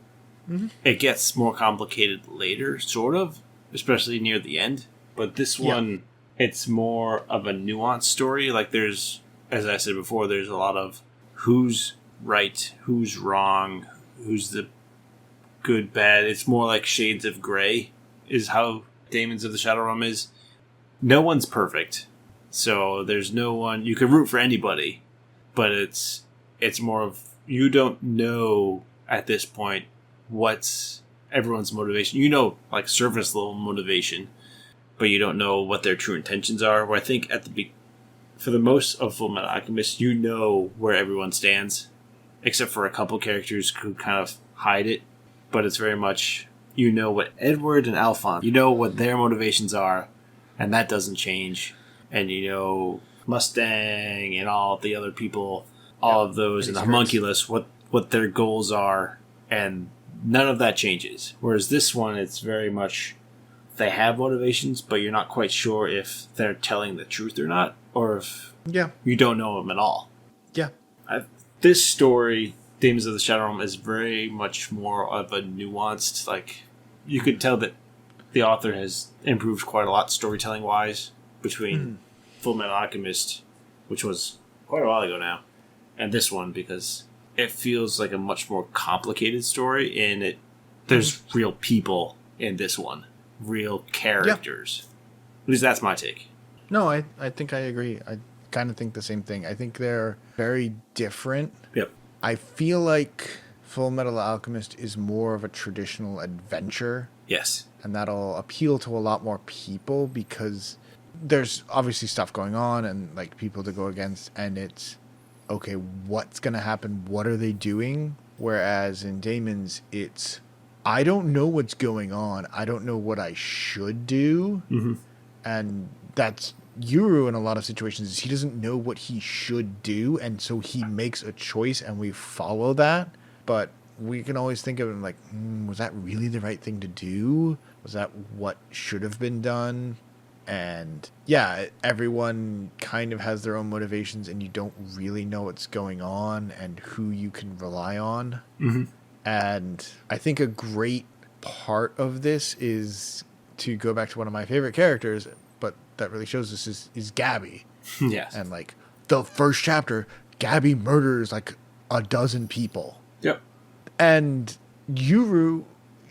It gets more complicated later, sort of, especially near the end. But this one, it's more of a nuanced story. Like there's, as I said before, there's a lot of who's right, who's wrong, who's the good, bad. It's more like shades of gray is how Daemons of the Shadow Realm is. No one's perfect. So there's no one, you can root for anybody, but it's more of, you don't know at this point what's everyone's motivation. You know, like surface level motivation, but you don't know what their true intentions are. Where I think for the most of Full Metal Alchemist, you know where everyone stands, except for a couple characters who kind of hide it. But it's very much, you know what Edward and Alphonse, you know what their motivations are, and that doesn't change. And you know Mustang and all the other people, all of those, and the homunculus, what their goals are, and none of that changes. Whereas this one, it's very much they have motivations, but you're not quite sure if they're telling the truth or not, or if you don't know them at all. Yeah. This story, Demons of the Shadow Realm, is very much more of a nuanced, like, you could tell that the author has improved quite a lot storytelling-wise between Fullmetal Alchemist, which was quite a while ago now, and this one, because it feels like a much more complicated story, and there's real people in this one. Real characters. At least that's my take. No, I think I agree. I kind of think the same thing. I think they're very different. Yep. I feel like Fullmetal Alchemist is more of a traditional adventure. Yes. And that'll appeal to a lot more people because there's obviously stuff going on and like people to go against, and it's okay, what's going to happen? What are they doing? Whereas in Daemons, it's I don't know what's going on. I don't know what I should do. Mm-hmm. And that's Yuru in a lot of situations. Is he doesn't know what he should do, and so he makes a choice, and we follow that. But we can always think of it like, was that really the right thing to do? Was that what should have been done? And yeah, everyone kind of has their own motivations, and you don't really know what's going on and who you can rely on. Mm-hmm. And I think a great part of this is to go back to one of my favorite characters, but that really shows us is Gabby. Yes. And like the first chapter, Gabby murders like a dozen people. Yep. And Yuru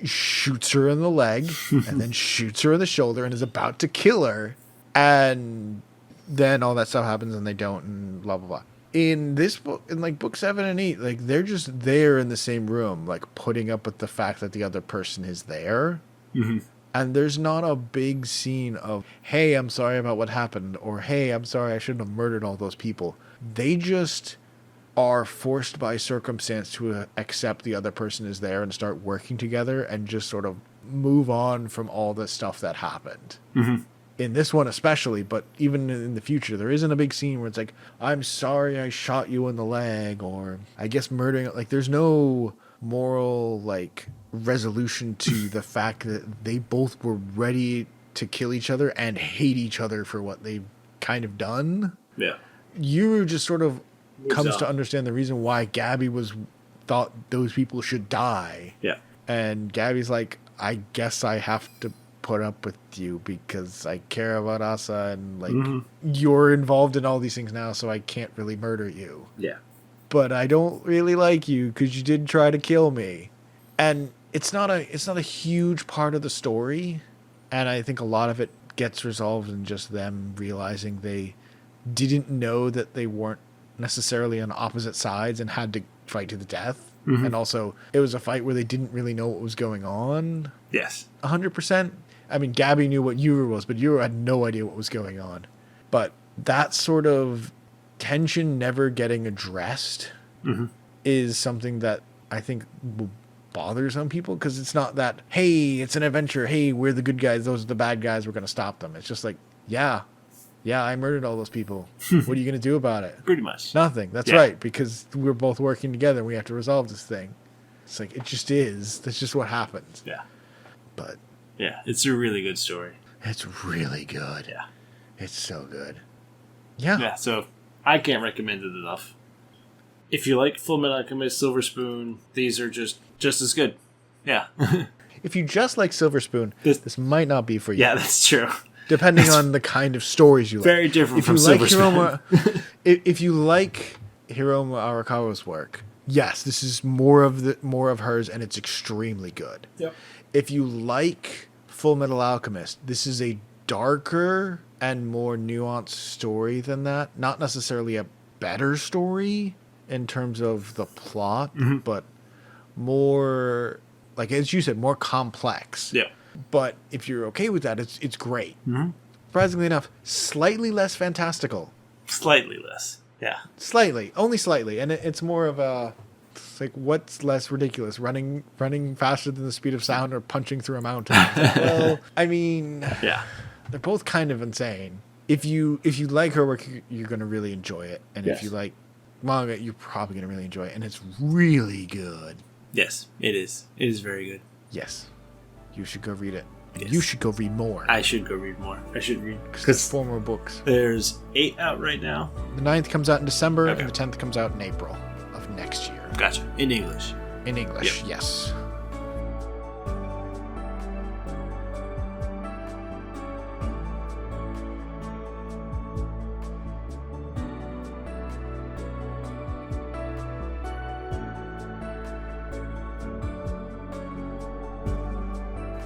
shoots her in the leg and then shoots her in the shoulder and is about to kill her. And then all that stuff happens and they don't, and blah, blah, blah. In this book, in like book 7 and 8, like they're just there in the same room, like putting up with the fact that the other person is there. Mm-hmm. And there's not a big scene of, hey, I'm sorry about what happened, or hey, I'm sorry I shouldn't have murdered all those people. They just are forced by circumstance to accept the other person is there and start working together and just sort of move on from all the stuff that happened. Mm-hmm. In this one especially, but even in the future, there isn't a big scene where it's like, I'm sorry I shot you in the leg, or I guess murdering. Like, there's no moral, like, resolution to the fact that they both were ready to kill each other and hate each other for what they've kind of done. Yeah. Yuru just sort of comes to understand the reason why Gabby thought those people should die. Yeah. And Gabby's like, I guess I have to put up with you because I care about Asa, and like you're involved in all these things now, so I can't really murder you. Yeah. But I don't really like you because you did try to kill me. And it's not a huge part of the story, and I think a lot of it gets resolved in just them realizing they didn't know that they weren't necessarily on opposite sides and had to fight to the death. Mm-hmm. And also, it was a fight where they didn't really know what was going on. Yes. 100%. I mean, Gabby knew what Yuru was, but Yuru had no idea what was going on. But that sort of tension never getting addressed is something that I think will bother some people, because it's not that, hey, it's an adventure, hey, we're the good guys, those are the bad guys, we're going to stop them. It's just like, yeah, I murdered all those people. What are you going to do about it? Pretty much. Nothing. That's right, because we're both working together and we have to resolve this thing. It's like, it just is. That's just what happens. Yeah. But yeah, it's a really good story. It's really good. Yeah. It's so good. Yeah. Yeah, so I can't recommend it enough. If you like Fullmetal Alchemist, Silver Spoon, these are just as good. Yeah. If you just like Silver Spoon, this might not be for you. Yeah, that's true. Depending on the kind of stories you like. Very different from Silver Spoon. If you like Hiromu Arakawa's work, yes, this is more of hers, and it's extremely good. Yep. If you like Fullmetal Alchemist, this is a darker and more nuanced story than that. Not necessarily a better story in terms of the plot, but more, like as you said, more complex. Yeah. But if you're okay with that, it's great. Mm-hmm. Surprisingly enough, slightly less fantastical. Slightly less. Yeah. Slightly. Only slightly. And it's more of a... It's like, what's less ridiculous? Running faster than the speed of sound or punching through a mountain? Well, I mean... Yeah. They're both kind of insane. If you like her work, you're going to really enjoy it. And if you like manga you're probably going to really enjoy, and it's really good. Yes, it is. It is very good. Yes. You should go read it. Yes. You should go read more. I should go read more. I should read. Because there's 4 more books. There's 8 out right now. The 9th comes out in December, and the 10th comes out in April of next year. Gotcha. In English. In English, yes.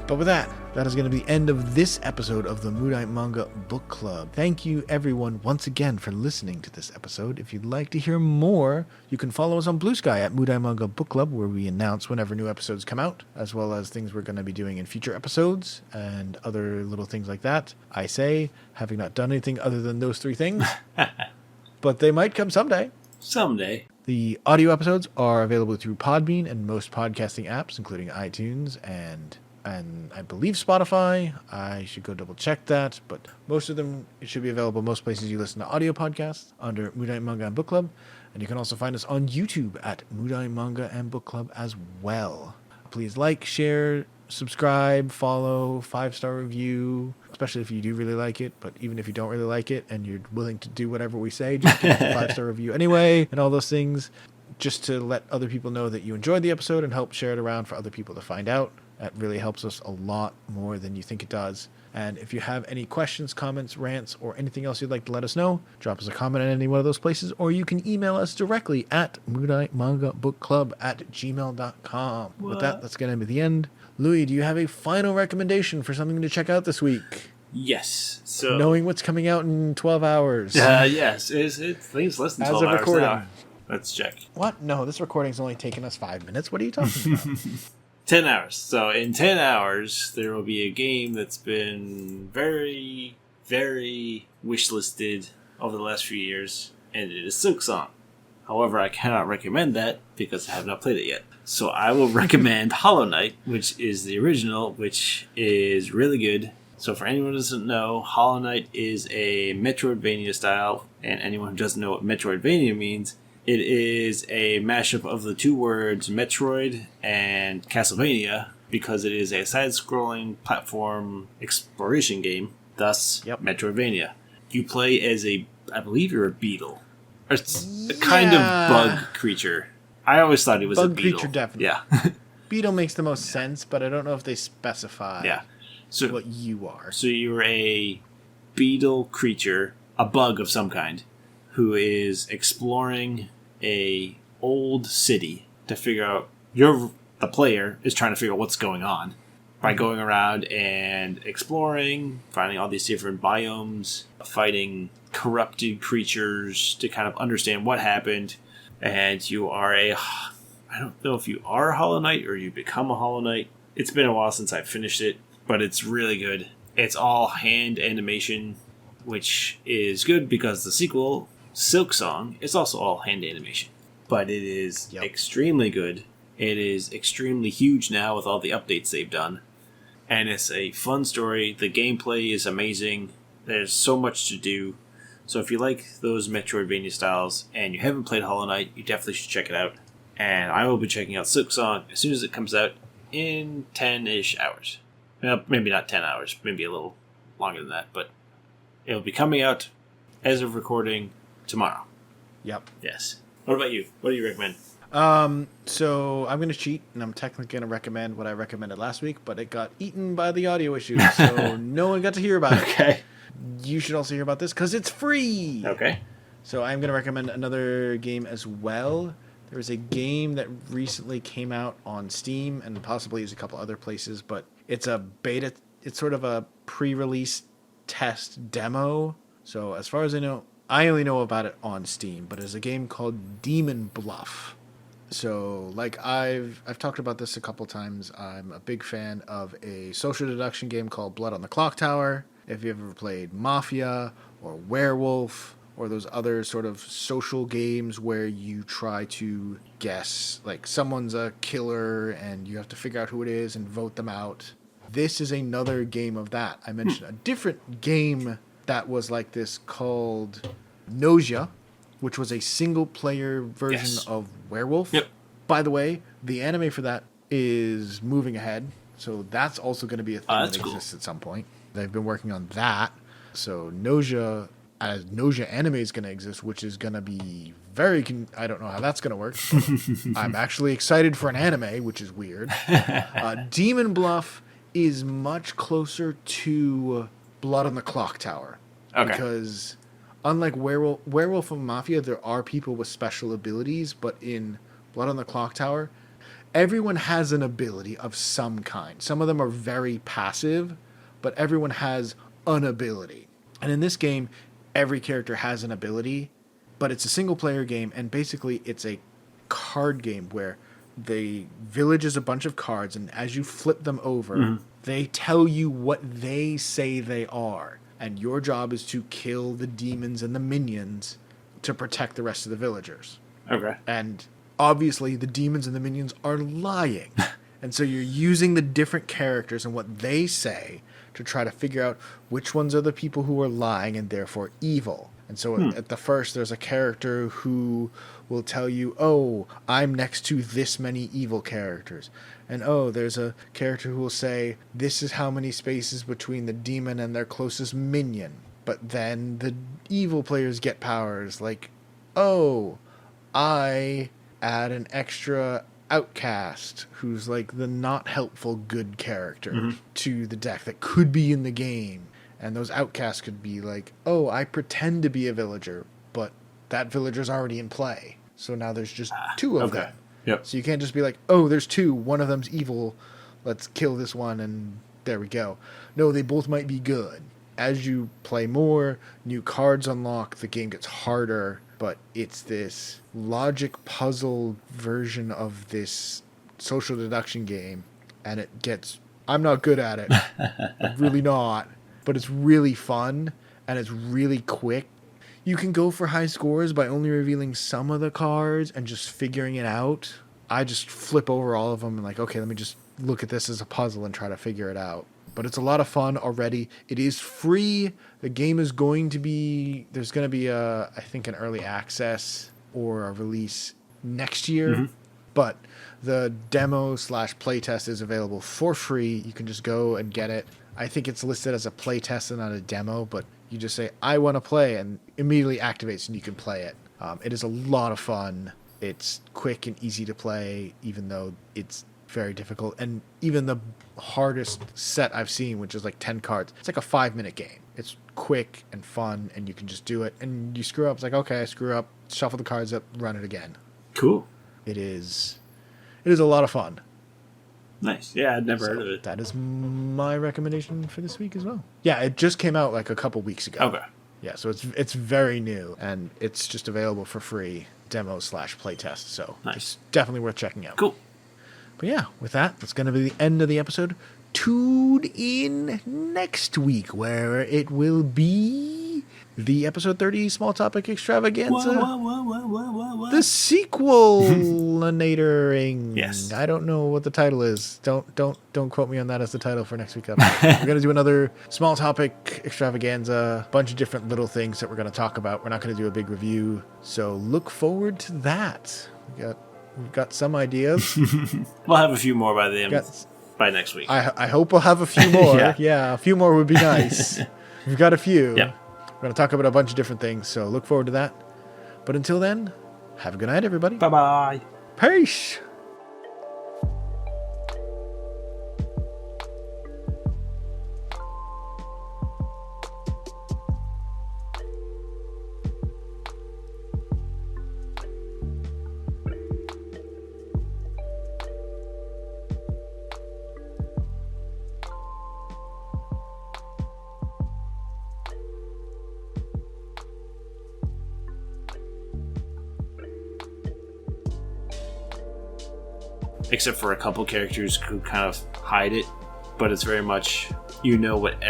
But with that is going to be the end of this episode of the Mudai Manga Book Club. Thank you, everyone, once again for listening to this episode. If you'd like to hear more, you can follow us on Blue Sky at Mudai Manga Book Club, where we announce whenever new episodes come out, as well as things we're going to be doing in future episodes and other little things like that. I say, having not done anything other than those 3 things, but they might come someday. Someday. The audio episodes are available through Podbean and most podcasting apps, including iTunes and I believe Spotify. I should go double check that, but most of them, it should be available most places you listen to audio podcasts under Mudai Manga and Book Club. And you can also find us on YouTube at Mudai Manga and Book Club as well. Please like, share, subscribe, follow, 5-star review, especially if you do really like it. But even if you don't really like it and you're willing to do whatever we say, just give us a 5-star review anyway, and all those things, just to let other people know that you enjoyed the episode and help share it around for other people to find out. That really helps us a lot more than you think it does. And if you have any questions, comments, rants, or anything else you'd like to let us know, drop us a comment at any one of those places, or you can email us directly at mudaimangabookclub@gmail.com. With that, that's going to be the end. Louie, do you have a final recommendation for something to check out this week? Yes. So knowing what's coming out in 12 hours. Yes. It's less than 12 hours recording. now. Let's check. What? No, this recording's only taken us 5 minutes. What are you talking about? 10 hours. So in 10 hours, there will be a game that's been very, very wishlisted over the last few years, and it is Silksong. However, I cannot recommend that because I have not played it yet. So I will recommend Hollow Knight, which is the original, which is really good. So for anyone who doesn't know, Hollow Knight is a Metroidvania style, and anyone who doesn't know what Metroidvania means, it is a mashup of the 2 words Metroid and Castlevania, because it is a side-scrolling platform exploration game, thus Metroidvania. You play as I believe you're a beetle. Or a kind of bug creature. I always thought it was a beetle. Bug creature, definitely. Yeah. Beetle makes the most sense, but I don't know if they specify what you are. So you're a beetle creature, a bug of some kind, who is exploring a old city to figure out. The player is trying to figure out what's going on by going around and exploring, finding all these different biomes, fighting corrupted creatures to kind of understand what happened. And you are I don't know if you are a Hollow Knight or you become a Hollow Knight. It's been a while since I finished it, but it's really good. It's all hand animation, which is good because the sequel, Silksong, is also all hand animation. But it is extremely good. It is extremely huge now with all the updates they've done. And it's a fun story. The gameplay is amazing. There's so much to do. So if you like those Metroidvania styles and you haven't played Hollow Knight, you definitely should check it out. And I will be checking out Silksong as soon as it comes out in 10-ish hours. Well, maybe not 10 hours, maybe a little longer than that, but it'll be coming out as of recording tomorrow. Yep. Yes. What about you? What do you recommend? So I'm going to cheat, and I'm technically going to recommend what I recommended last week, but it got eaten by the audio issues, so no one got to hear about it. Okay. You should also hear about this, because it's free! Okay. So I'm going to recommend another game as well. There was a game that recently came out on Steam, and possibly is a couple other places, but it's a beta, it's sort of a pre-release test demo. So as far as I know, I only know about it on Steam, but it's a game called Demon Bluff. So, like I've talked about this a couple times. I'm a big fan of a social deduction game called Blood on the Clock Tower. If you've ever played Mafia or Werewolf or those other sort of social games where you try to guess, like someone's a killer and you have to figure out who it is and vote them out. This is another game of that. I mentioned a different game that was like this called Nausea. which was a single-player version of Werewolf. Yep. By the way, the anime for that is moving ahead, so that's also going to be a thing that exists at some point. They've been working on that. So Nausea anime is going to exist, which is going to be I don't know how that's going to work. I'm actually excited for an anime, which is weird. Demon Bluff is much closer to Blood on the Clock Tower. Okay. Because unlike Werewolf and Mafia, there are people with special abilities, but in Blood on the Clock Tower, everyone has an ability of some kind. Some of them are very passive, but everyone has an ability. And in this game, every character has an ability, but it's a single-player game, and basically it's a card game where the village is a bunch of cards, and as you flip them over, they tell you what they say they are. And your job is to kill the demons and the minions to protect the rest of the villagers. Okay. And obviously, the demons and the minions are lying. And so you're using the different characters and what they say to try to figure out which ones are the people who are lying and therefore evil. And so at the first, there's a character who will tell you, oh, I'm next to this many evil characters. And oh, there's a character who will say, this is how many spaces between the demon and their closest minion. But then the evil players get powers like, oh, I add an extra outcast who's like the not helpful good character to the deck that could be in the game. And those outcasts could be like, oh, I pretend to be a villager, but that villager's already in play. So now there's just two of them. Yep. So you can't just be like, oh, there's two. One of them's evil. Let's kill this one, and there we go. No, they both might be good. As you play more, new cards unlock, the game gets harder, but it's this logic puzzle version of this social deduction game, and it gets... I'm not good at it. I'm really not. But it's really fun, and it's really quick. You can go for high scores by only revealing some of the cards and just figuring it out. I just flip over all of them and like, okay, let me just look at this as a puzzle and try to figure it out. But it's a lot of fun already. It is free. The game is going to be... There's going to be, I think, an early access or a release next year. But the demo/playtest is available for free. You can just go and get it. I think it's listed as a playtest and not a demo, but you just say, I want to play, and immediately activates and you can play it. It is a lot of fun. It's quick and easy to play, even though it's very difficult. And even the hardest set I've seen, which is like 10 cards, it's like a 5-minute game. It's quick and fun, and you can just do it. And you screw up, it's like, okay, I screw up, shuffle the cards up, run it again. Cool. It is a lot of fun. Nice. Yeah, I'd never heard of it. That is my recommendation for this week as well. Yeah, it just came out like a couple weeks ago. Okay. Yeah, so it's very new, and it's just available for free, demo/playtest. So nice. It's definitely worth checking out. Cool. But yeah, with that, that's going to be the end of the episode. Tune in next week, where it will be the episode 30 small topic extravaganza. Whoa. The sequel-natoring. Yes. I don't know what the title is. Don't quote me on that as the title for next week's episode. We're going to do another small topic extravaganza, a bunch of different little things that we're going to talk about. We're not going to do a big review, so look forward to that. We've got some ideas. We'll have a few more by next week. I hope we'll have a few more. Yeah. Yeah, a few more would be nice. We've got a few. Yep. We're going to talk about a bunch of different things, so look forward to that. But until then, have a good night, everybody. Bye-bye. Peace. Except for a couple characters who kind of hide it, but it's very much Edward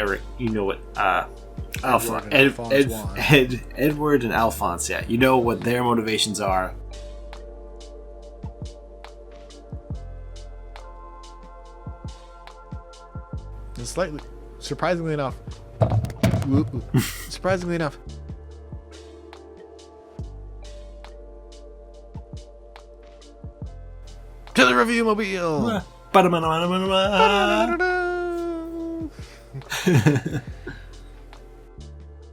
and Alphonse. Yeah, you know what their motivations are. And surprisingly enough, To the review mobile.